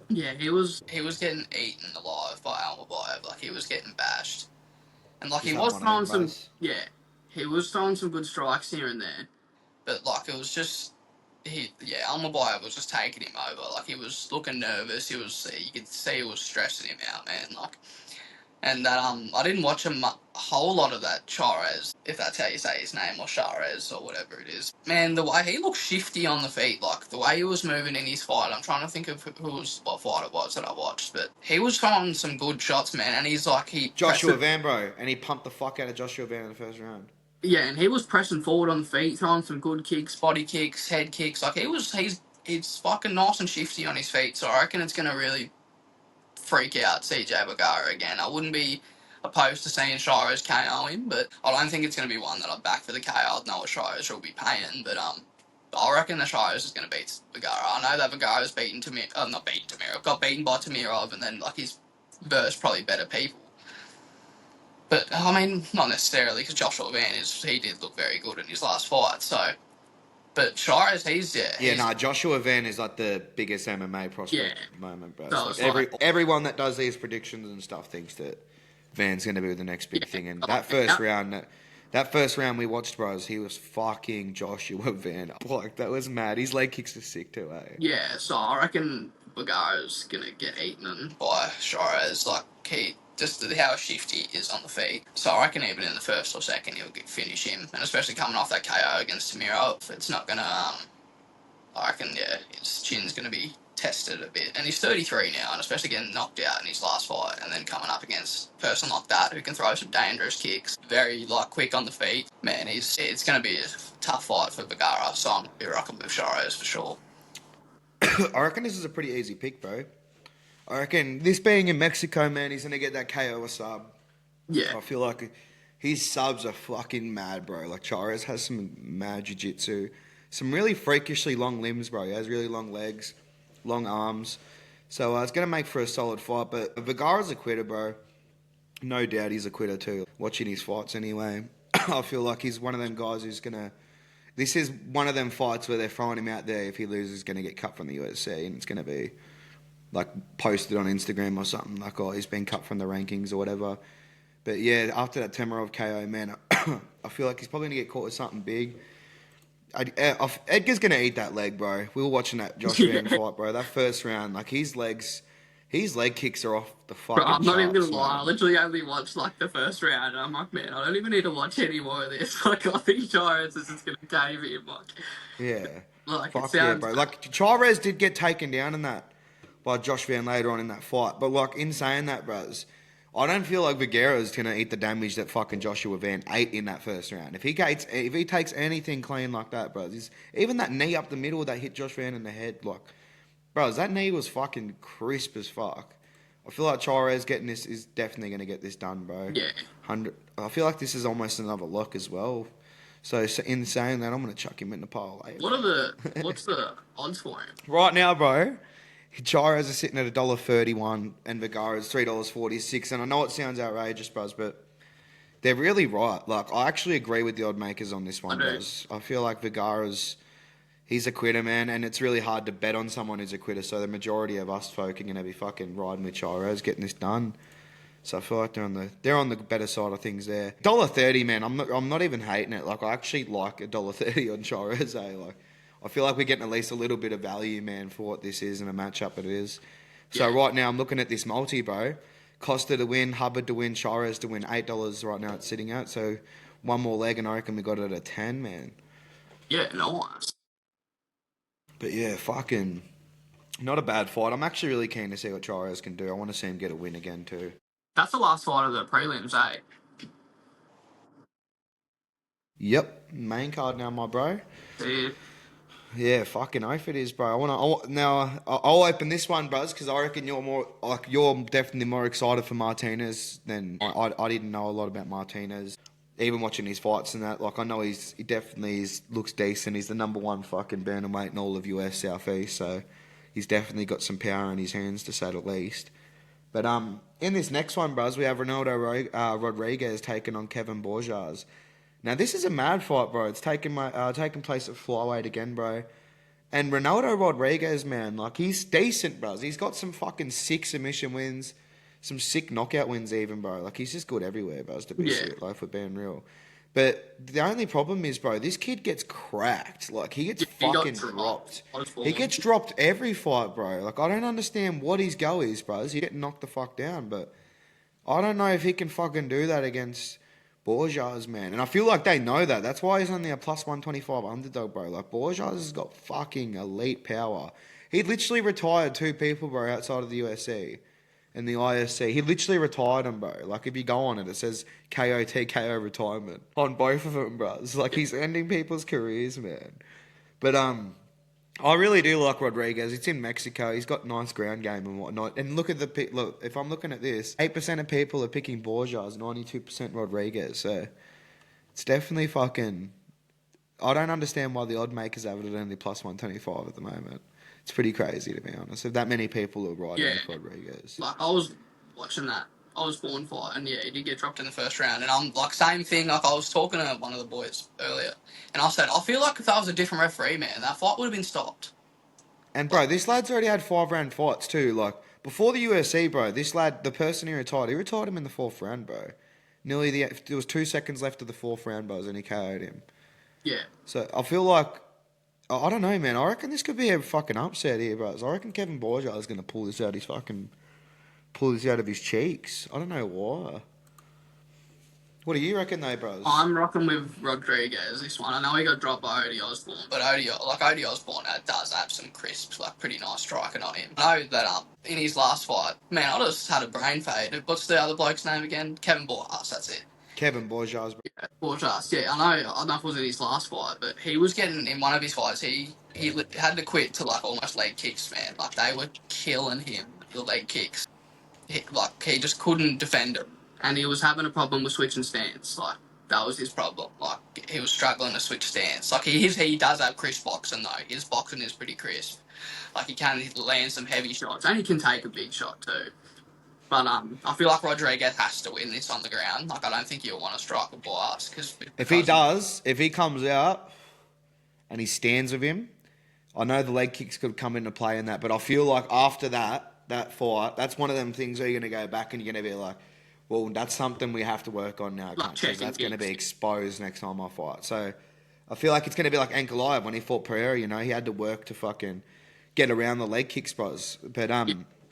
yeah, he was getting eaten alive by Almabayev. Like, he was getting bashed. And, like, he was throwing some... Yeah. He was throwing some good strikes here and there, but like it was just Almabayev was just taking him over. Like he was looking nervous. You could see he was stressing him out, man. Like, and that I didn't watch a whole lot of that Chairez, if that's how you say his name, or Chairez or whatever it is. Man, the way he looked shifty on the feet, like the way he was moving in his fight. I'm trying to think of what fight it was that I watched, but he was throwing some good shots, man. And he's like Joshua Van, bro, and he pumped the fuck out of Joshua Van in the first round. Yeah, and he was pressing forward on the feet, throwing some good kicks, body kicks, head kicks. Like, he's fucking nice and shifty on his feet, so I reckon it's going to really freak out CJ Vergara again. I wouldn't be opposed to seeing Chairez KO him, but I don't think it's going to be one that I'd back for the KO. I'd know what Chairez will be paying, but I reckon that Chairez is going to beat Vergara. I know that Vergara's got beaten by Tamirov, and then, like, he's versed probably better people. But, I mean, not necessarily, because Joshua Van he did look very good in his last fight, so... But Chairez, Joshua Van is, like, the biggest MMA prospect at the moment, bro. So everyone that does these predictions and stuff thinks that Van's going to be the next big thing. And that first round we watched, bros, he was fucking Joshua Van. Like, that was mad. His leg kicks are sick, too, eh? Yeah, so I reckon Vergara's going to get eaten by Chairez, like, just how shifty he is on the feet. So I reckon even in the first or second he'll finish him. And especially coming off that KO against Tamirov, it's not going to... I reckon, his chin's going to be tested a bit. And he's 33 now, and especially getting knocked out in his last fight, and then coming up against a person like that who can throw some dangerous kicks, very, like, quick on the feet. Man, it's going to be a tough fight for Vergara, so I'm going to be rocking with Chairez for sure. I reckon this is a pretty easy pick, bro. I reckon this being in Mexico, man, he's going to get that KO or sub. Yeah. I feel like his subs are fucking mad, bro. Like, Chairez has some mad jiu-jitsu. Some really freakishly long limbs, bro. He has really long legs, long arms. So it's going to make for a solid fight. But Vergara's a quitter, bro. No doubt he's a quitter too. Watching his fights anyway. I feel like he's one of them guys who's going to this is one of them fights where they're throwing him out there. If he loses, he's going to get cut from the UFC, and it's going to be like posted on Instagram or something like, oh, he's been cut from the rankings or whatever. But yeah, after that Temerov KO, man, I feel like he's probably going to get caught with something big. Edgar's going to eat that leg, bro. We were watching that Josh Van fight, bro. That first round, like his leg kicks are off the fucking Bro, I'm not even gonna charts, lie. man. I literally only watched like the first round, and I'm like, man, I don't even need to watch any more of this. Like, I think Chairez is just gonna cave him. Like, Yeah. like Fuck it sounds, yeah, bro. Like, Chairez did get taken down in that by Josh Van later on in that fight. But, like, in saying that, bros, I don't feel like Vergara is going to eat the damage that fucking Joshua Van ate in that first round. If he takes anything clean like that, bros, even that knee up the middle that hit Josh Van in the head, like, bros, that knee was fucking crisp as fuck. I feel like Chairez getting this is definitely going to get this done, bro. yeah. 100. I feel like this is almost another lock as well. So in saying that, I'm going to chuck him in the parlay. What's the odds for him? Right now, bro, Chairez is sitting at $1.31 and Vergara is $3.46. And I know it sounds outrageous, bros, but they're really right. Like, I actually agree with the odd makers on this one, bros. I feel like he's a quitter, man, and it's really hard to bet on someone who's a quitter. So the majority of us folk are going to be fucking riding with Chairez, getting this done. So I feel like they're on the better side of things there. $1.30, man. I'm not even hating it. Like, I actually like $1.30 on Chairez. Like, I feel like we're getting at least a little bit of value, man, for what this is and a matchup it is. So right now I'm looking at this multi, bro. Costa to win, Hubbard to win, Chairez to win. $8 right now it's sitting at. So one more leg, and I reckon we got it at 10, man. Yeah, nice. But yeah, fucking not a bad fight. I'm actually really keen to see what Chairez can do. I want to see him get a win again too. That's the last fight of the prelims, eh? Yep, main card now, my bro. Dude. Yeah, fucking oath it is, bro. I'll open this one, bros, because I reckon you're definitely more excited for Martinez than I didn't know a lot about Martinez. Even watching his fights and that, like, I know he definitely looks decent. He's the number one fucking bantamweight in all of US Southeast, so he's definitely got some power in his hands, to say the least. But in this next one, bros, we have Ronaldo Rodriguez taking on Kevin Borjas. Now, this is a mad fight, bro. It's taking place at flyweight again, bro. And Ronaldo Rodriguez, man, like, he's decent, bros. He's got some fucking sick submission wins, some sick knockout wins even, bro. Like, he's just good everywhere, bros, to be serious, like, for being real. But the only problem is, bro, this kid gets cracked. Like, he gets fucking dropped. He gets dropped every fight, bro. Like, I don't understand what his go is, bro. He's getting knocked the fuck down, but I don't know if he can fucking do that against Borjas, man. And I feel like they know that. That's why he's only a plus 125 underdog, bro. Like, Borjas has got fucking elite power. He literally retired 2 people, bro, outside of the UFC and the ISC. He literally retired them, bro. Like, if you go on it, it says KO retirement on both of them, bro. It's like he's ending people's careers, man. But I really do like Rodriguez. It's in Mexico. He's got nice ground game and whatnot. And look, if I'm looking at this, 8% of people are picking Borjas, 92% Rodriguez. So it's definitely fucking... I don't understand why the odd makers have it at only plus 125 at the moment. It's pretty crazy, to be honest. If that many people are riding with Rodriguez. Like, I was watching that Osborne fight, and yeah, he did get dropped in the first round. And I'm like, same thing. Like, I was talking to one of the boys earlier, and I said, I feel like if that was a different referee, man, that fight would have been stopped. And bro, this lad's already had 5-round fights too. Like, before the UFC, bro, this lad, the person he retired him in the 4th round, bro. There was 2 seconds left of the 4th round, bro, and he KO'd him. Yeah. So I feel like, I don't know, man. I reckon this could be a fucking upset here, bro. So I reckon Kevin Borjas is going to pull this out of his cheeks. I don't know why. What do you reckon, though, bros? I'm rocking with Rodriguez this one. I know he got dropped by Odie Osborne, but Odie Osborne does have some crisps, like, pretty nice striking on him. I know that in his last fight, man, I just had a brain fade. What's the other bloke's name again? Kevin Borjas, that's it. Kevin Borjas, bro. Yeah, Borjas, yeah, I know if it was in his last fight, but he was getting, in one of his fights, he had to quit to, like, almost leg kicks, man. Like, they were killing him, the leg kicks. He just couldn't defend it. And he was having a problem with switching stance. Like, that was his problem. Like, he was struggling to switch stance. Like, he does have crisp boxing, though. His boxing is pretty crisp. Like, he can land some heavy shots. And he can take a big shot, too. But I feel like Rodriguez has to win this on the ground. Like, I don't think he'll want to strike a Borjas. If he comes out, and he stands with him, I know the leg kicks could come into play in that, but I feel like after that fight, that's one of them things where you're going to go back and you're going to be like, well, that's something we have to work on now, because that's going to be exposed next time I fight. So I feel like it's going to be like Ankalaev when he fought Pereira, you know, he had to work to fucking get around the leg kicks, bros. But,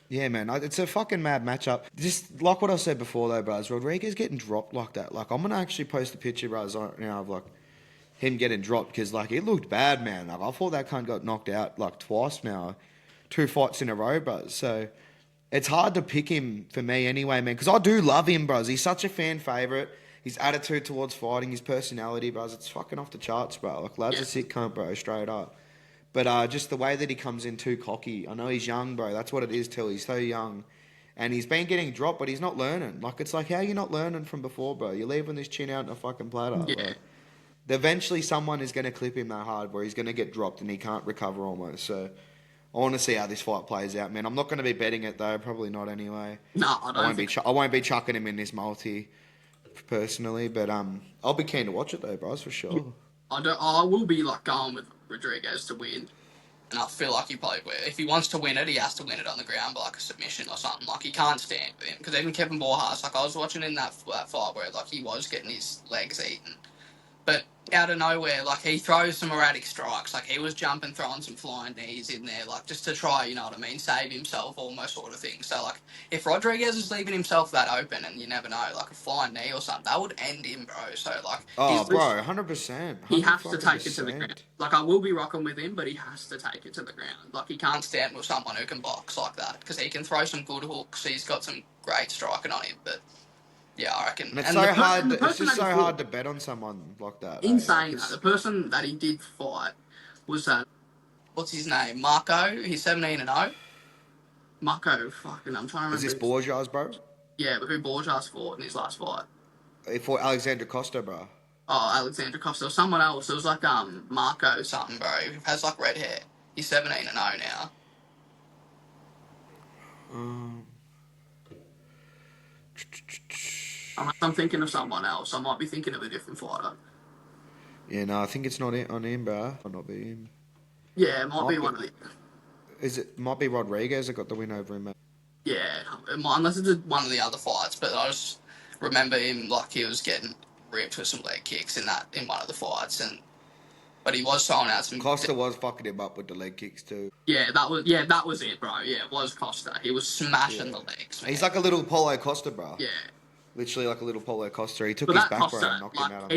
yeah, man, it's a fucking mad matchup. Just like what I said before, though, bros, Rodriguez getting dropped like that. Like, I'm going to actually post a picture, bros, now of, like, him getting dropped, because, like, it looked bad, man. Like, I thought that cunt got knocked out, like, twice now. 2 fights in a row, bros. So it's hard to pick him for me anyway, man, because I do love him, bros. He's such a fan favourite. His attitude towards fighting, his personality, bros, it's fucking off the charts, bro. Like, lad's a sick cunt, bro, straight up. But just the way that he comes in too cocky. I know he's young, bro. That's what it is, Till. He's so young. And he's been getting dropped, but he's not learning. Like, it's like, how are you not learning from before, bro? You're leaving this chin out in a fucking platter. Yeah. Like, eventually someone is going to clip him that hard where he's going to get dropped and he can't recover almost. So I want to see how this fight plays out, man. I'm not going to be betting it, though. Probably not anyway. No, I won't be chucking him in this multi, personally. But I'll be keen to watch it, though, bros, for sure. I will be, like, going with Rodriguez to win. And I feel like he probably will. If he wants to win it, he has to win it on the ground by, like, a submission or something. Like, he can't stand with him. Because even Kevin Borjas, like, I was watching in that fight where, like, he was getting his legs eaten. But out of nowhere, like, he throws some erratic strikes. Like, he was jumping, throwing some flying knees in there, like, just to try, you know what I mean, save himself, almost sort of thing. So, like, if Rodriguez is leaving himself that open, and you never know, like, a flying knee or something, that would end him, bro. So, like... Oh, bro, 100%. He has to take it to the ground. Like, I will be rocking with him, but he has to take it to the ground. Like, he can't stand with someone who can box like that, because he can throw some good hooks. He's got some great striking on him, but... Yeah, I reckon. And it's so hard. It's just so hard to bet on someone like that. In saying that, the person that he did fight was what's his name? Marco. He's 17-0. Marco, fucking, I'm trying to remember. Is this Borjas, bro? Yeah, but who Borjas fought in his last fight? He fought Alexander Costa, bro. Oh, Alexander Costa. Or someone else. It was like Marco something, bro. He has like red hair. He's 17-0 now. I'm thinking of someone else. I might be thinking of a different fighter. Yeah, no, I think it's not on him, bro. Might not be him. Yeah, it might be one of the... Might be Rodriguez that got the win over him, mate. Yeah, unless it's one of the other fights, but I just remember him like he was getting ripped with some leg kicks in one of the fights, but he was throwing out some... Costa was fucking him up with the leg kicks too. Yeah, that was it, bro. Yeah, it was Costa. He was smashing the legs, man. He's like a little Paulo Costa, bro. Yeah. Literally like a little Paulo Costa. He took his back, bro, and knocked him out.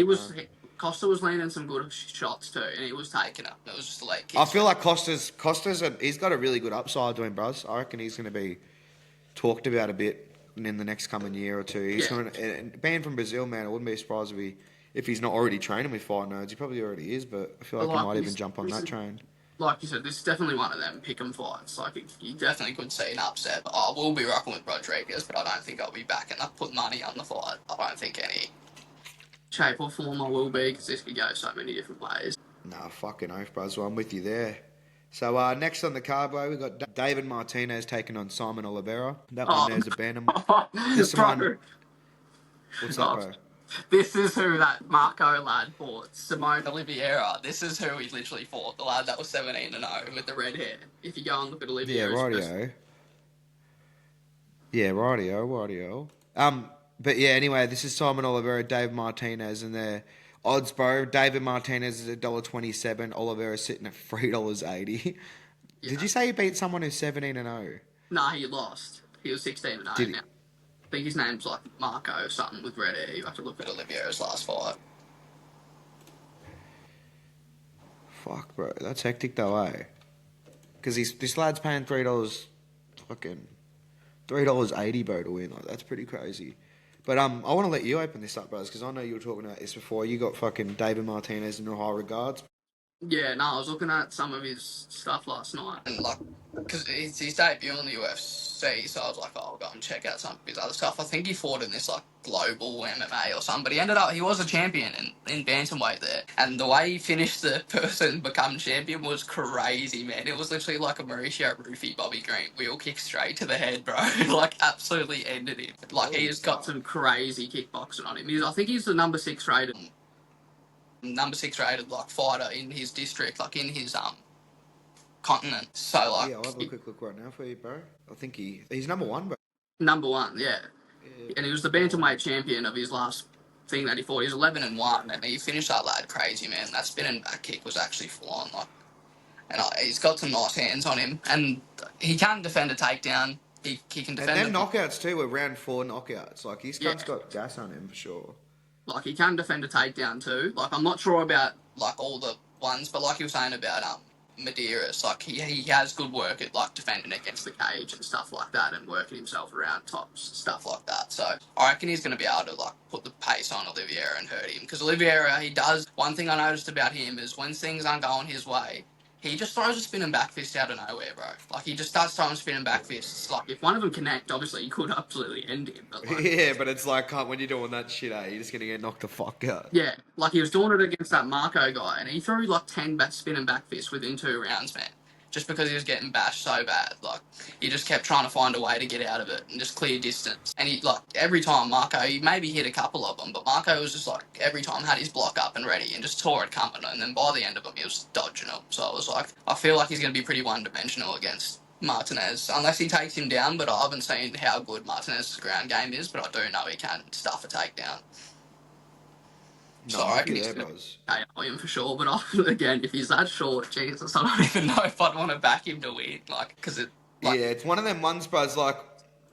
Costa was landing some good shots too, and he was taking it. It was just a leg kick. I feel like Costa's he's got a really good upside to him, bros. I reckon he's going to be talked about a bit in the next coming year or two. He's being from Brazil, man. I wouldn't be surprised if he's not already training with fight nerds. He probably already is, but I feel like he might even jump on that train. Like you said, this is definitely one of them pick 'em fights. Like, you definitely could see an upset. I will be rocking with Rodriguez, but I don't think I'll be backing up, put money on the fight. I don't think any shape or form I will be, because this could go so many different ways. Nah, fucking oath, bro. So I'm with you there. So next on the card, bro, we got David Martinez taking on Simon Oliveira. That one there's a bantam. What's that, bro? This is who that Marco lad fought. Simon Oliveira. This is who he literally fought. The lad that was 17-0 with the red hair. If you go and look at Oliveira. Yeah, rightio. But yeah, anyway, this is Simon Oliveira, David Martinez, and their odds, bro. David Martinez is $1.27. Oliveira sitting at $3.80. Yeah. Did you say he beat someone who's 17-0? Nah, he lost. He was 16-0 now. I think his name's like Marco or something with red hair. You have to look at Oliveira's last fight. Fuck, bro. That's hectic though, eh? Because this lad's paying $3.80, bro, to win. Like, that's pretty crazy. But I want to let you open this up, bros, because I know you were talking about this before. You got fucking David Martinez in your high regards. Yeah, no, I was looking at some of his stuff last night, and like, because he's debut in the UFC, so I was like, oh, I'll go and check out some of his other stuff. I think he fought in this like global MMA or something, but he was a champion in bantamweight there, and the way he finished the person become champion was crazy, man. It was literally like a Mauricio Rufy Bobby Green wheel kick straight to the head, bro. Like, absolutely ended him. Like, he has got some crazy kickboxing on him. I think he's the number 6 rated. number 6 rated like fighter in his district, like in his continent. So like, Yeah, I'll have a quick look right now for you, bro. I think he's number 1, bro. number 1, yeah. And he was the bantamweight champion of his last thing that he fought. He was 11-1, and he finished that lad crazy, man. That spinning back kick was actually full on, like, and he's got some nice hands on him, and he can defend a takedown. He can defend. And then knockouts too were round 4 knockouts. Like his cunt's Yeah. got gas on him for sure. Like he can defend a takedown too. Like I'm not sure about like all the ones, but like you were saying about Mederos, like he has good work at like defending against the cage and stuff like that, and working himself around tops, stuff like that. So I reckon he's going to be able to like put the pace on Oliveira and hurt him, because Oliveira, he does. One thing I noticed about him is when things aren't going his way, he just throws a spinning back fist out of nowhere, bro. Like, he just starts throwing spinning back fists. Like, if one of them connect, obviously, you could absolutely end him. But like, Yeah, but it's like, when you're doing that shit, you're just going to get knocked the fuck out. yeah, like, he was doing it against that Marco guy, and he threw, like, 10 spinning back fists within 2 rounds, man. Just because he was getting bashed so bad. Like, he just kept trying to find a way to get out of it and just clear distance. And he, like, every time Marco, he maybe hit a couple of them, but Marco was just, like, every time had his block up and ready and just tore it coming. And then by the end of them, he was dodging them. So I was like, I feel like he's going to be pretty one-dimensional against Martinez, unless he takes him down, but I haven't seen how good Martinez's ground game is, but I do know he can stuff a takedown. So I reckon he's going to KO him for sure, but again, if he's that short, Jesus, I don't even know if I'd want to back him to win, like, because it... Like, yeah, it's one of them ones, bros, like,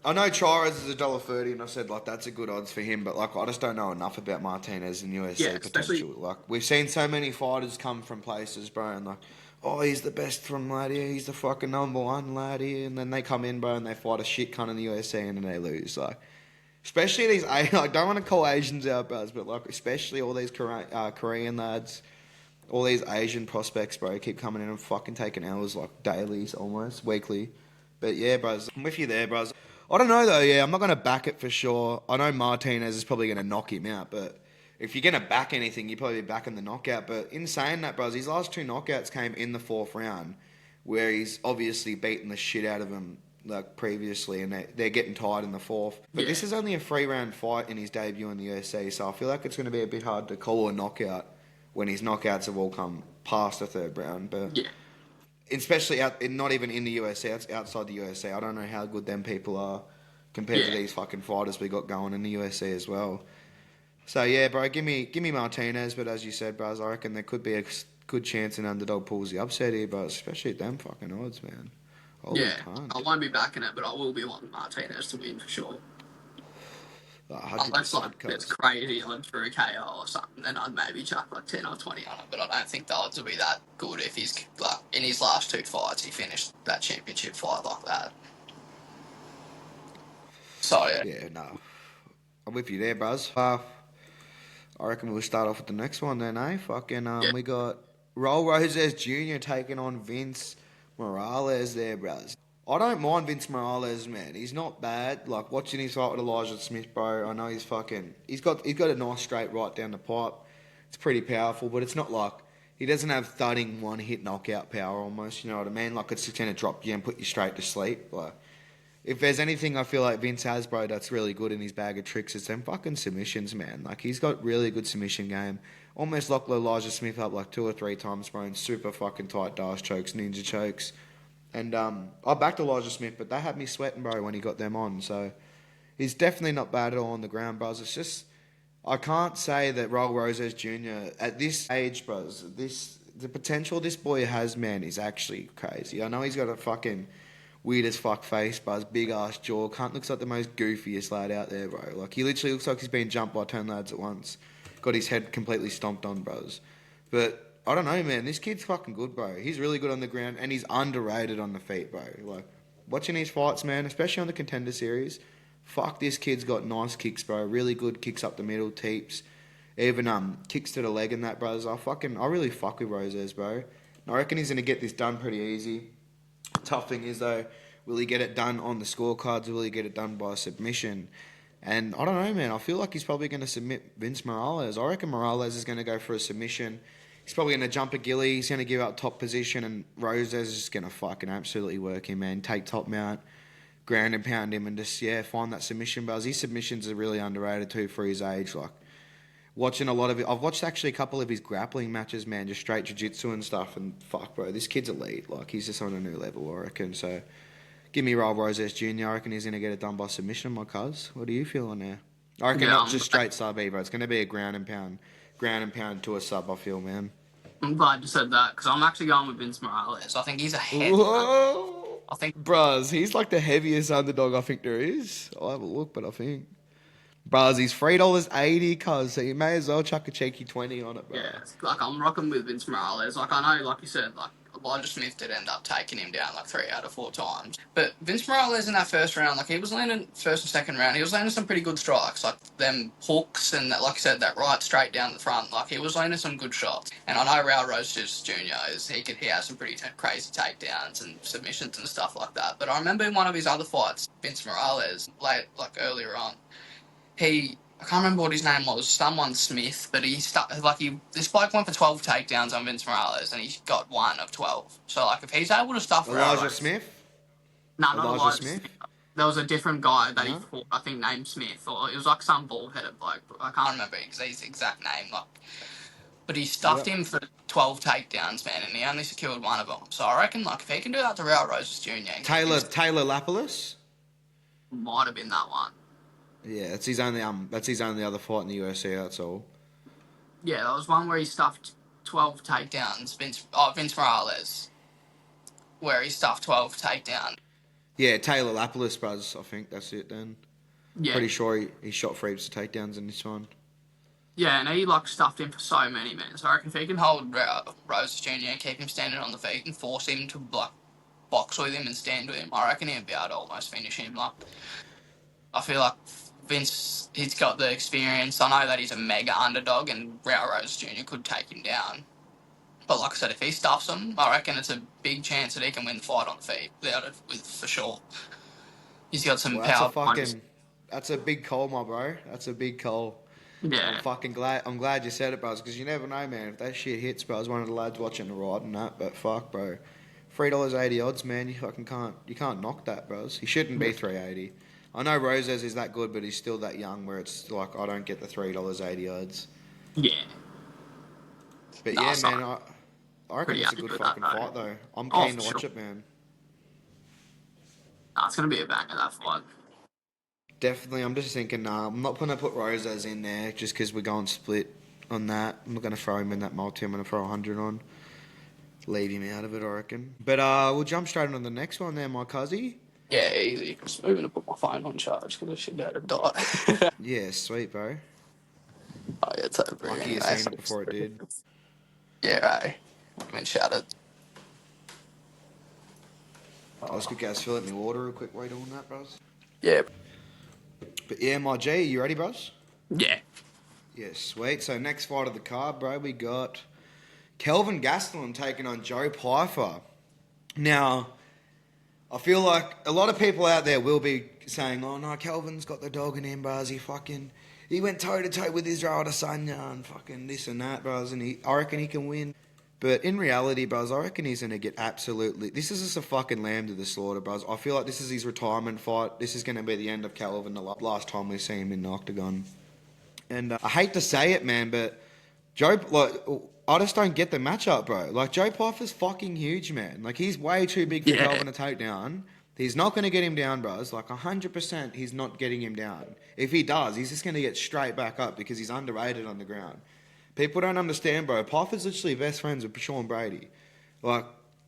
I know Chairez is $1.30, and I said, like, that's a good odds for him, but, like, I just don't know enough about Martinez and UFC potential. Like, we've seen so many fighters come from places, bro, and, like, oh, he's the best from lad here, he's the fucking number 1 lad here, and then they come in, bro, and they fight a shit cunt in the UFC, and then they lose, like... Especially these, I don't want to call Asians out, bros, but like especially all these Korean lads, all these Asian prospects, bro, keep coming in and fucking taking hours like dailies, almost weekly. But yeah, bros, I'm with you there, bros. I don't know though. Yeah, I'm not gonna back it for sure. I know Martinez is probably gonna knock him out, but if you're gonna back anything, you're probably backing the knockout. But in saying that, bros, his last 2 knockouts came in the 4th round, where he's obviously beaten the shit out of him. Like previously, and they're getting tired in the 4th. But this is only a 3-round fight in his debut in the UFC, so I feel like it's going to be a bit hard to call a knockout when his knockouts have all come past the 3rd round. But especially not even in the UFC, it's outside the UFC. I don't know how good them people are compared to these fucking fighters we got going in the UFC as well. So yeah, bro, give me Martinez. But as you said, bro, I reckon there could be a good chance an underdog pulls the upset here, bro. Especially at them fucking odds, man. I won't be backing it, but I will be wanting Martinez to win for sure. Unless like it's crazy odds for a KO or something, then I'd maybe chuck like 10 or 20 on it. But I don't think the odds will be that good if he's like in his last 2 fights he finished that championship fight like that. So yeah, no, I'm with you there, bros. I reckon we'll start off with the next one then, eh? We got Raul Rosas Jr. taking on Vinc Morales there, bros. I don't mind Vinc Morales, man. He's not bad. Like, watching his fight with Elijah Smith, bro, I know he's got a nice straight right down the pipe. It's pretty powerful, but it's not like... He doesn't have thudding one-hit knockout power almost, you know what I mean? Like, it's just going to drop you and put you straight to sleep. Like, if there's anything I feel like Vince has, bro, that's really good in his bag of tricks, it's them fucking submissions, man. Like, he's got really good submission game. Almost locked Elijah Smith up like 2 or 3 times, bro, and super fucking tight dash chokes, ninja chokes. And I backed Elijah Smith, but they had me sweating, bro, when he got them on. So he's definitely not bad at all on the ground, bros. It's just, I can't say that Raul Rosas Jr. at this age, bros, the potential this boy has, man, is actually crazy. I know he's got a fucking weird as fuck face, bros, big ass jaw. Cunt looks like the most goofiest lad out there, bro. Like, he literally looks like he's been jumped by 10 lads at once. Got his head completely stomped on, bros. But I don't know, man. This kid's fucking good, bro. He's really good on the ground, and he's underrated on the feet, bro. Like, watching his fights, man, especially on the Contender Series, fuck, this kid's got nice kicks, bro. Really good kicks up the middle, teeps. Even kicks to the leg and that, bros. I really fuck with Rosas, bro. And I reckon he's going to get this done pretty easy. Tough thing is, though, will he get it done on the scorecards, or will he get it done by submission? And I don't know, man. I feel like he's probably going to submit Vinc Morales. I reckon Morales is going to go for a submission. He's probably going to jump a gilly. He's going to give up top position, and Rosas is just going to fucking absolutely work him, man. Take top mount, ground and pound him, and just, find that submission buzz. His submissions are really underrated too for his age. Like, watching a lot of it. I've watched actually a couple of his grappling matches, man, just straight jiu-jitsu and stuff. And fuck, bro, this kid's elite. Like, he's just on a new level, I reckon. So, give me Raul Rosas Jr. I reckon he's going to get it done by submission, my cuz. What do you feel on there? I reckon not just straight sub either. It's going to be a ground and pound to a sub, I feel, man. I'm glad you said that, because I'm actually going with Vince Morales. I think he's a heavy. Whoa! I think... Bruz, he's like the heaviest underdog I think there is. I'll have a look, but I think... Bruz, he's $3.80, cuz, so you may as well chuck a cheeky 20 on it, bro. Yeah, like, I'm rocking with Vince Morales. Like, I know, like you said, like, Elijah Smith did end up taking him down, like, 3 out of 4 times. But Vince Morales in that first round, like, he was landing, first and second round, he was landing some pretty good strikes. Like, them hooks and, that, like I said, that right straight down the front. Like, he was landing some good shots. And I know Raul Rosas Jr. He has some pretty crazy takedowns and submissions and stuff like that. But I remember in one of his other fights, Vince Morales, earlier on, I can't remember what his name was, someone Smith, but this bloke went for 12 takedowns on Vince Morales, and he got 1 of 12. So, like, if he's able to stuff Elijah Smith? No, not Elijah Smith. There was a different guy that he fought, I think, named Smith, or it was like some bald-headed bloke. I can't remember his exact name, but he stuffed him for 12 takedowns, man, and he only secured 1 of them. So I reckon, like, if he can do that to Raul Rosas Jr. Taylor Lapalus? Might have been that one. Yeah, that's his only other fight in the UFC. That's all. Yeah, there was one where he stuffed 12 takedowns. Vince Morales, where he stuffed 12 takedowns. Yeah, Taylor Lapalus, bros. I think that's it. Then. Yeah. Pretty sure he shot 3 heaps of takedowns in this one. Yeah, and he like stuffed him for so many minutes. So I reckon if he can hold Rosas Jr. and keep him standing on the feet and force him to box with him and stand with him, I reckon he'll be able to almost finish him. Like, I feel like Vince, he's got the experience. I know that he's a mega underdog, and Raul Rosas Jr. could take him down. But like I said, if he stuffs him, I reckon it's a big chance that he can win the fight on the feet, for sure. He's got some power. That's a big call, my bro. That's a big call. Yeah. I'm glad you said it, bros, because you never know, man. If that shit hits, bro, I was one of the lads watching the ride and that, but fuck, bro. $3.80 odds, man. You fucking can't knock that, bros. He shouldn't be $3.80. I know Rosas is that good, but he's still that young where it's like, I don't get the $3.80 odds. Yeah. But yeah, man, I reckon it's a good fucking fight, though. I'm keen to watch it, man. It's going to be a banger, that fight. Definitely. I'm just thinking, I'm not going to put Rosas in there just because we're going split on that. I'm not going to throw him in that multi. I'm going to throw 100 on. Leave him out of it, I reckon. But we'll jump straight on the next one there, my cuzzy. Yeah, easy. I'm just moving to put my phone on charge because I should have died. Yeah, sweet, bro. Oh, yeah, it's over. Lucky you seen it before it did. Yeah, right. I've been shouted. Let's quick guys fill up my water real quick while you're doing that, bros. Yeah. But yeah, my G, you ready, bros? Yeah. Yeah, sweet. So next fight of the card, bro, we got Kelvin Gastelum taking on Joe Pyfer. Now, I feel like a lot of people out there will be saying, oh no, Kelvin's got the dog in him, bros. He went toe-to-toe with Israel Adesanya and fucking this and that, bros, and I reckon he can win. But in reality, bros, I reckon he's going to get absolutely... This is just a fucking lamb to the slaughter, bros. I feel like this is his retirement fight. This is going to be the end of Kelvin, the last time we see him in the octagon. And I hate to say it, man, but Joe... I just don't get the matchup, bro. Like, Joe Pyfer's fucking huge, man. Like, he's way too big for Kelvin to take down. He's not going to get him down, bros. Like, 100% he's not getting him down. If he does, he's just going to get straight back up because he's underrated on the ground. People don't understand, bro. Pyfer's literally best friends with Sean Brady. Like,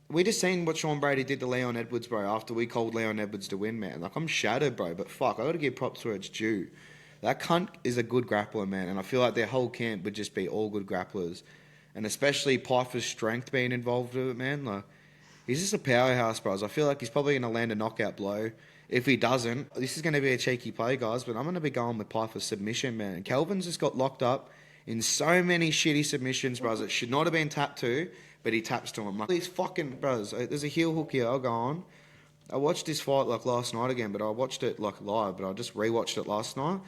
we just seen what Sean Brady did to Leon Edwards, bro, after we called Leon Edwards to win, man. Like, I'm shattered, bro, but fuck, I got to give props where it's due. That cunt is a good grappler, man, and I feel like their whole camp would just be all good grapplers. And especially Pyfer's strength being involved with it, man. Like, he's just a powerhouse, bros. I feel like he's probably going to land a knockout blow. If he doesn't, this is going to be a cheeky play, guys, but I'm going to be going with Pyfer's submission, man. Kelvin's just got locked up in so many shitty submissions, bros. It should not have been tapped to, but he taps to him. Like, these fucking, bros, there's a heel hook here. I'll go on. I watched this fight, like, last night again, but I watched it, like, live, but I just rewatched it last night.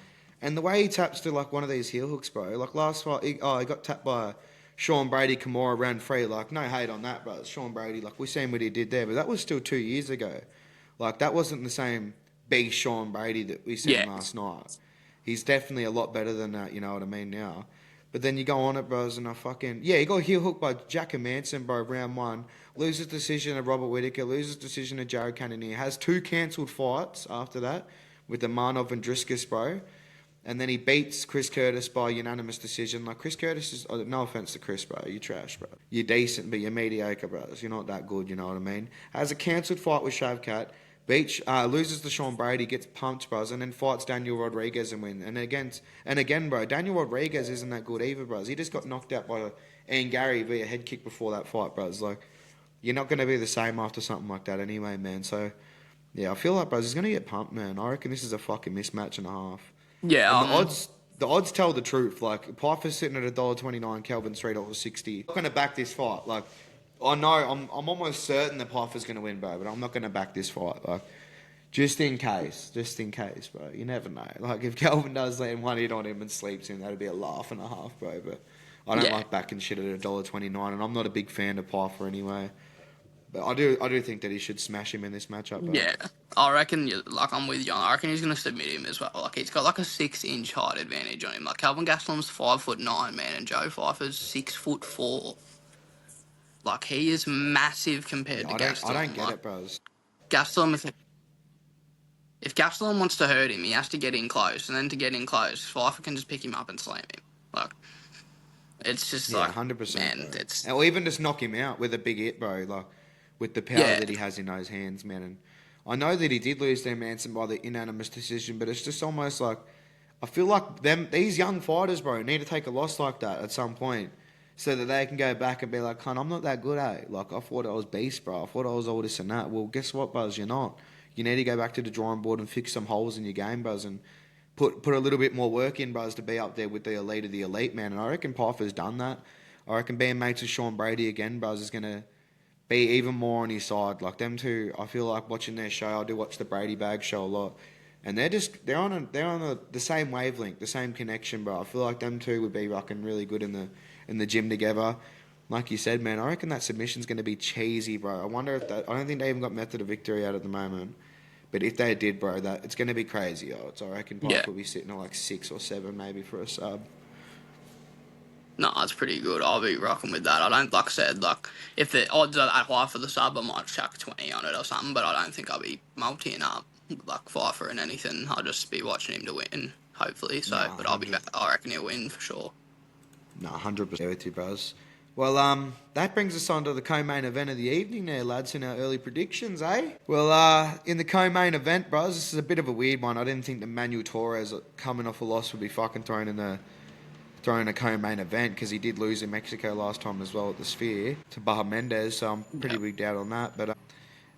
And the way he taps to, like, one of these heel hooks, bro, like, last fight, he got tapped by Sean Brady, Kimura ran free. Like, no hate on that, bro. Sean Brady, like, we seen what he did there, but that was still 2 years ago. Like, that wasn't the same big Sean Brady that we seen last night. He's definitely a lot better than that, you know what I mean, now. But then you go on it, bros, and he got heel hooked by Jack and Manson, bro, round 1. Loses decision to Robert Whittaker, loses decision to Jared Cannonier. Has 2 cancelled fights after that with the Marnov and Driscus, bro. And then he beats Chris Curtis by unanimous decision. Like, Chris Curtis is... no offense to Chris, bro. You're trash, bro. You're decent, but you're mediocre, bros. You're not that good, you know what I mean? Has a cancelled fight with Shavkat. Loses to Sean Brady, gets pumped, bros, and then fights Daniel Rodriguez and wins. And again, bro, Daniel Rodriguez isn't that good either, bros. He just got knocked out by Ian Gary via head kick before that fight, bros. Like, you're not going to be the same after something like that anyway, man. So, yeah, I feel like, bros, he's going to get pumped, man. I reckon this is a fucking mismatch and a half. Yeah, and the odds tell the truth. Like, Pyfer's sitting at $1.29, Kelvin's $3.60. I'm not going to back this fight. Like, I know I'm almost certain that Pyfer's going to win, bro, but I'm not going to back this fight. Like, just in case, bro. You never know. Like, if Kelvin does land one hit on him and sleeps him, that'd be a laugh and a half, bro. But I don't like backing shit at $1.29, and I'm not a big fan of Pyfer anyway. But I do think that he should smash him in this matchup, bro. Yeah, I reckon, like, I'm with you. I reckon he's going to submit him as well. Like, he's got, like, a 6-inch height advantage on him. Like, Calvin Gastelum's 5'9", man, and Joe Pyfer's 6'4". Like, he is massive compared to Gastelum. I don't get it, bros. Gastelum, if Gastelum wants to hurt him, he has to get in close. And then to get in close, Pyfer can just pick him up and slam him. Like, it's just, like, 100%, man, bro. it's... Or even just knock him out with a big hit, bro. Like, with the power that he has in those hands, man. And I know that he did lose their Manson by the unanimous decision, but it's just almost like, I feel like these young fighters, bro, need to take a loss like that at some point so that they can go back and be like, I'm not that good, eh? Like, I thought I was beast, bro. I thought I was all this and that. Well, guess what, buzz? You're not. You need to go back to the drawing board and fix some holes in your game, buzz, and put a little bit more work in, buzz, to be up there with the elite of the elite, man. And I reckon Pyfer's done that. I reckon being mates with Sean Brady again, buzz, is going to be even more on his side. Like, them two, I feel like watching their show. I do watch the Brady Bag show a lot, and they're on the same wavelength, the same connection, bro. I feel like them two would be rocking really good in the gym together. Like you said, man, I reckon that submission's going to be cheesy, bro. I wonder if I don't think they even got method of victory out at the moment, but if they did, bro, that it's going to be crazy odds. I reckon Pyfer will be sitting at like 6 or 7 maybe for a sub. No, it's pretty good. I'll be rocking with that. I don't, like I said, like, if the odds are that high for the sub, I might chuck 20 on it or something, but I don't think I'll be multiing up, like, Pyfer and anything. I'll just be watching him to win, hopefully. So, but I reckon he'll win for sure. No, 100% with you, bros. Well, that brings us on to the co-main event of the evening there, lads, in our early predictions, eh? Well, in the co-main event, bros, this is a bit of a weird one. I didn't think that Manuel Torres, coming off a loss, would be fucking thrown in a co-main event, because he did lose in Mexico last time as well at the Sphere to Baja Mendez, so I'm pretty wigged out on that. But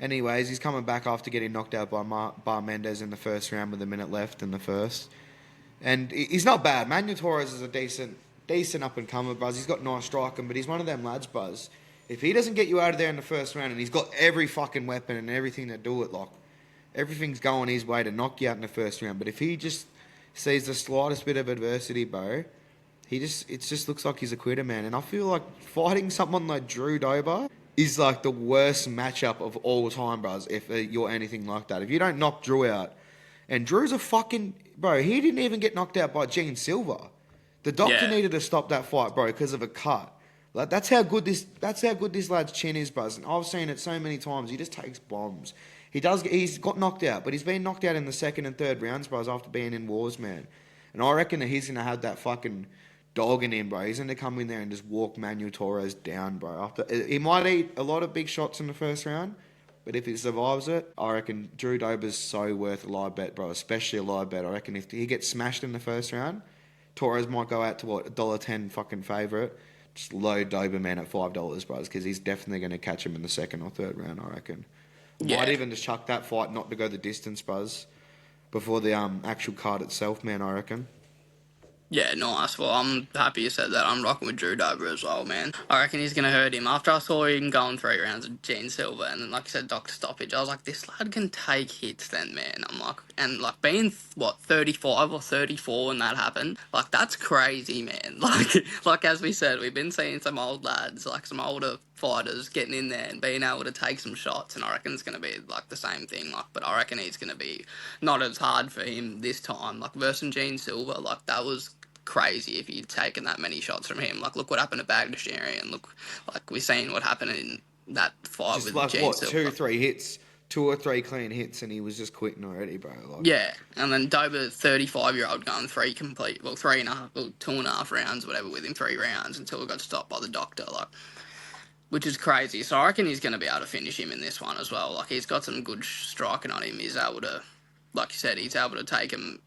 anyways, he's coming back after getting knocked out by Baja Mendez in the first round with a minute left in the first. And he's not bad. Manuel Torres is a decent up-and-comer, buzz. He's got nice striking, but he's one of them lads, buzz. If he doesn't get you out of there in the first round, and he's got every fucking weapon and everything to do it, like, everything's going his way to knock you out in the first round, but if he just sees the slightest bit of adversity, bro, it just looks like he's a quitter, man. And I feel like fighting someone like Drew Dober is like the worst matchup of all time, bros, if you're anything like that. If you don't knock Drew out, and Drew's a fucking... Bro, he didn't even get knocked out by Gene Silva. The doctor needed to stop that fight, bro, because of a cut. Like, that's how good this lad's chin is, bros. And I've seen it so many times. He just takes bombs. He's got knocked out, but he's been knocked out in the second and third rounds, bros, after being in wars, man. And I reckon that he's going to have that fucking dog in him, bro. He's going to come in there and just walk Manuel Torres down, bro. He might eat a lot of big shots in the first round, but if he survives it, I reckon Drew Dober's so worth a live bet, bro. Especially a live bet. I reckon if he gets smashed in the first round, Torres might go out to, what, $1.10 fucking favourite. Just load Doberman at $5, bros, because he's definitely going to catch him in the second or third round, I reckon. Might even just chuck that fight not to go the distance, buzz, before the actual card itself, man, I reckon. Yeah, nice. Well, I'm happy you said that. I'm rocking with Drew Dober as well, man. I reckon he's going to hurt him. After I saw him going 3 rounds with Gene Silva, and then, like I said, doctor stoppage, I was like, this lad can take hits then, man. I'm like, and like being, 35 or 34 when that happened, like, that's crazy, man. Like as we said, we've been seeing some old lads, like some older fighters getting in there and being able to take some shots, and I reckon it's going to be like the same thing, like, but I reckon he's going to be not as hard for him this time, like versus Gene Silva, like that was crazy if you'd taken that many shots from him. Like, look what happened to Bagdashiri, and look, like, we've seen what happened in that fight just with like Gene what, Silva. 2 or 3 clean hits, and he was just quitting already, bro. Like, Yeah, and then Dober, 35-year-old, going 2.5 rounds, whatever, with him 3 rounds until it got stopped by the doctor, like, which is crazy. So I reckon he's going to be able to finish him in this one as well. Like, he's got some good striking on him. He's able to, like you said, he's able to take him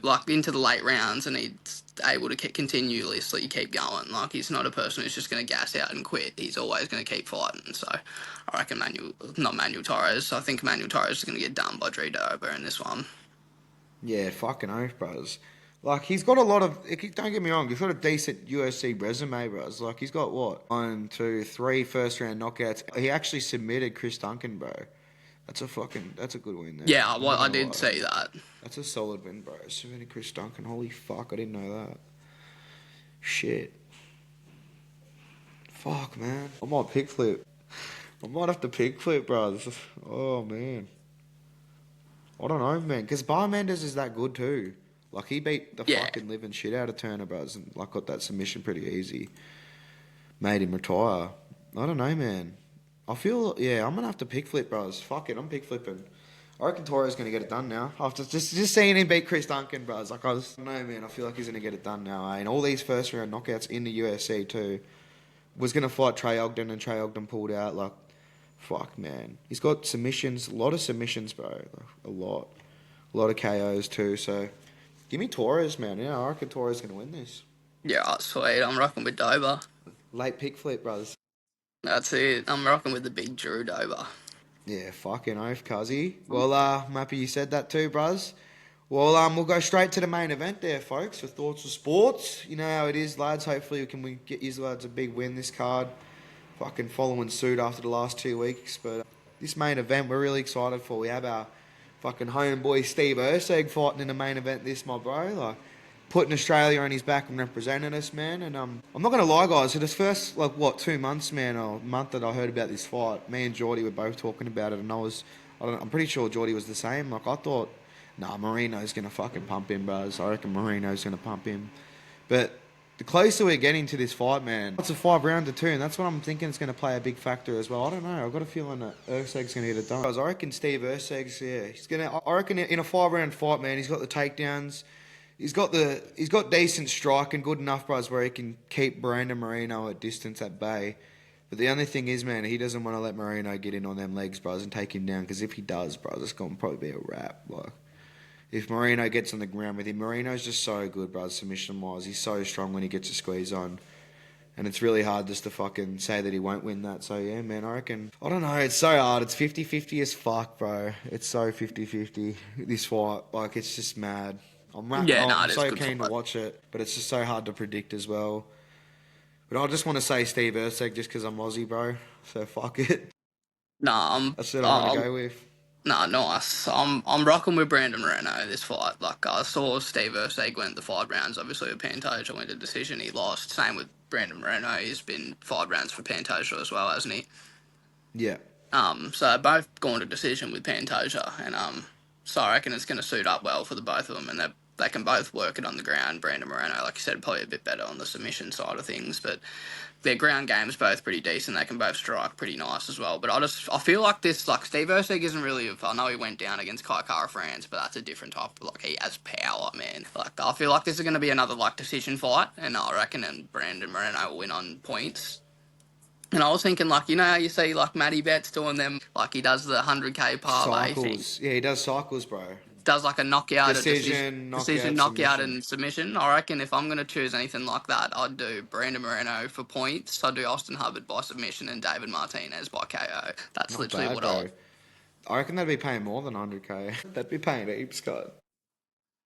like into the late rounds, and he's able to continuously keep going. Like, he's not a person who's just going to gas out and quit. He's always going to keep fighting. So I reckon Torres. I think Manuel Torres is going to get done by Drew Dober in this one. yeah, fucking oath, bros. Like, he's got a lot of... Don't get me wrong, he's got a decent UFC resume, bros. Like, he's got, what? 1, 2, 3 first-round knockouts. He actually submitted Chris Duncan, bro. That's a good win there. Yeah, well, I did see that. That's a solid win, bro. Submitted Chris Duncan. Holy fuck, I didn't know that. Shit. Fuck, man. I might pick flip. I might have to pick flip, bro. Oh, man. I don't know, man. Because Bar Mendes is that good, too. Like, he beat the fucking living shit out of Turner, bros, and, like, got that submission pretty easy. Made him retire. I don't know, man. I feel, I'm going to have to pick flip, bros. Fuck it, I'm pick flipping. I reckon Torres going to get it done now. After just seeing him beat Chris Duncan, bros. Like, I don't know, man. I feel like he's going to get it done now. And all these first-round knockouts in the UFC, too. Was going to fight Trey Ogden, and Trey Ogden pulled out. Like, fuck, man. He's got submissions. A lot of submissions, bro. Like, a lot. A lot of KOs, too, so... Give me Torres, man. Yeah, I reckon Torres is going to win this. Yeah, sweet. I'm rocking with Dober. Late pick flip, brothers. That's it. I'm rocking with the big Drew Dober. Yeah, fucking oath, cuzzy. Well, I'm happy you said that too, bros. Well, we'll go straight to the main event there, folks, for Thoughts of Sports. You know how it is, lads. Hopefully we get you lads a big win this card. Fucking following suit after the last 2 weeks. But this main event we're really excited for. We have our fucking homeboy Steve Erceg fighting in the main event this, my bro. Like, putting Australia on his back and representing us, man. And I'm not going to lie, guys. So this first, 2 months, man, or month that I heard about this fight, me and Geordie were both talking about it. And I'm pretty sure Geordie was the same. Like, I thought, Moreno's going to fucking pump him, bros. I reckon Moreno's going to pump him. But the closer we're getting to this fight, man, it's a 5-rounder too, and that's what I'm thinking is going to play a big factor as well. I don't know. I've got a feeling that Erceg's going to get it done. I reckon Steve Erceg's, I reckon in a 5-round fight, man, he's got the takedowns. He's got decent striking, good enough, bros, where he can keep Brandon Moreno at distance at bay. But the only thing is, man, he doesn't want to let Moreno get in on them legs, bros, and take him down, because if he does, bros, it's going to probably be a wrap. Like, if Moreno gets on the ground with him, Moreno's just so good, bro, submission-wise. He's so strong when he gets a squeeze on. And it's really hard just to fucking say that he won't win that. So, yeah, man, I reckon... I don't know, it's so hard. It's 50-50 as fuck, bro. It's so 50-50, this fight. Like, it's just mad. I'm so keen to watch it, but it's just so hard to predict as well. But I just want to say Steve Erceg just because I'm Aussie, bro. So, fuck it. That's what I'm going to go with. Nice. I'm rocking with Brandon Moreno this fight. Like, I saw Steve Erceg went the 5 rounds, obviously with Pantoja went a decision, he lost. Same with Brandon Moreno, he's been 5 rounds for Pantoja as well, hasn't he? Yeah. So both gone to decision with Pantoja, and so I reckon it's going to suit up well for the both of them, and they can both work it on the ground. Brandon Moreno, like you said, probably a bit better on the submission side of things, but their ground game's both pretty decent. They can both strike pretty nice as well. But I feel like this, like, Steve Erceg isn't really, I know he went down against Kai Kara France, but that's a different type of, like, he has power, man. Like, I feel like this is going to be another, like, decision fight, and I reckon Brandon Moreno will win on points. And I was thinking, like, you know how you see, like, Matty Betts doing them, like, he does the 100k parlay thing. Yeah, he does cycles, bro. Does like a knockout, decision, knockout, and submission. I reckon if I'm going to choose anything like that, I'd do Brandon Moreno for points. I'd do Austin Hubbard by submission and David Martinez by KO. That's not literally bad, what I reckon they'd be paying more than 100k. They'd be paying heaps, Scott.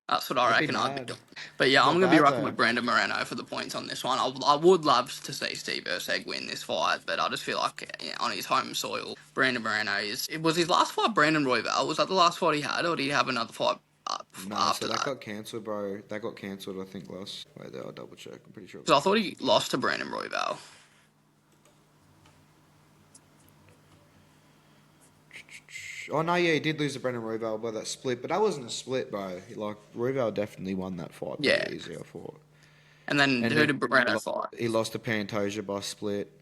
That's what I reckon I'd be doing. But yeah, I'm going to be rocking with Brandon Moreno for the points on this one. I would love to see Steve Erceg win this fight, but I just feel like on his home soil, Brandon Moreno was his last fight Brandon Royval? Was that the last fight he had, or did he have another fight after that? That got cancelled, bro. That got cancelled, I think, last. Wait there, I'll double check. I'm pretty sure. So I thought he lost to Brandon Royval. Oh, no, yeah, he did lose to Brendan Royval by that split, but that wasn't a split, bro. Like, Royval definitely won that fight. Yeah. Easy, I thought. And then And who then did Moreno fight? he lost to Pantoja by split.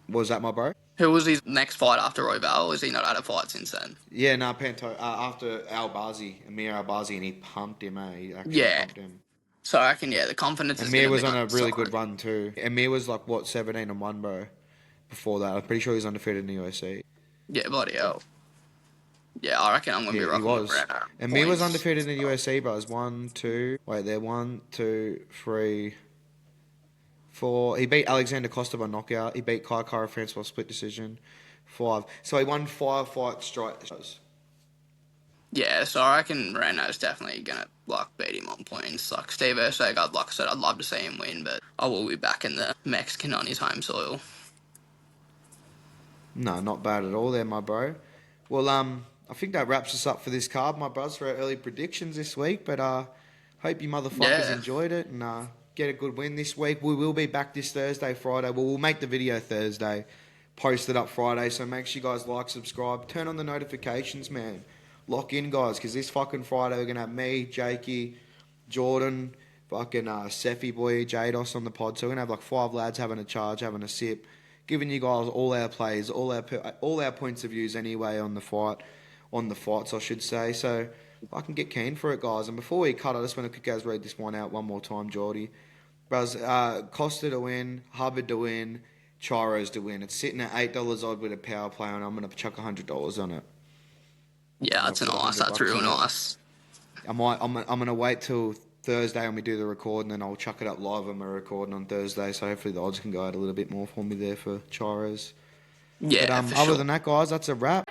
Was that my bro? Who was his next fight after Royval? Has he not had a fight since then? Yeah, no, after Amir Al-Bazi, and he pumped him, He actually Yeah. pumped him. So I reckon, the confidence is Amir going was to be on a really solid. good run too. Amir was like, 17-1, bro, before that. I'm pretty sure he was undefeated in the UFC. Yeah, bloody hell. Yeah, I reckon I'm going to be rocking he was. with Moreno. Amir was undefeated in the UFC, bro. It was 1, 2... Wait, there, 1, 2, 3... 4. He beat Alexander Costa by knockout. He beat Kai Kara France by split decision. 5. So he won 5 fights straight. Yeah, so I reckon Moreno's definitely going to beat him on points. Like Steve Erceg, like I said, I'd love to see him win, but I will be back in the Mexican on his home soil. No, not bad at all there, my bro. Well, I think that wraps us up for this card, my bros, for our early predictions this week. But hope you motherfuckers enjoyed it and get a good win this week. We will be back this Thursday, Friday. Well, we'll make the video Thursday, post it up Friday. So make sure you guys like, subscribe, turn on the notifications, man. Lock in, guys, because this fucking Friday we're going to have me, Jakey, Jordan, fucking Seffi boy, Jados on the pod. So we're going to have 5 lads having a charge, having a sip, giving you guys all our plays, all our points of views anyway on the fights, I should say. So I can get keen for it, guys. And before we cut, I just want to quick read this one out one more time, Geordie. Bros, Costa to win, Hubbard to win, Chairez to win. It's sitting at $8 odd with a power play, and I'm going to chuck $100 on it. Yeah, that's nice. That's real nice. I'm going to wait till Thursday when we do the recording, and I'll chuck it up live when we're recording on Thursday. So hopefully the odds can go out a little bit more for me there for Chairez. Yeah, but other than that, guys, that's a wrap.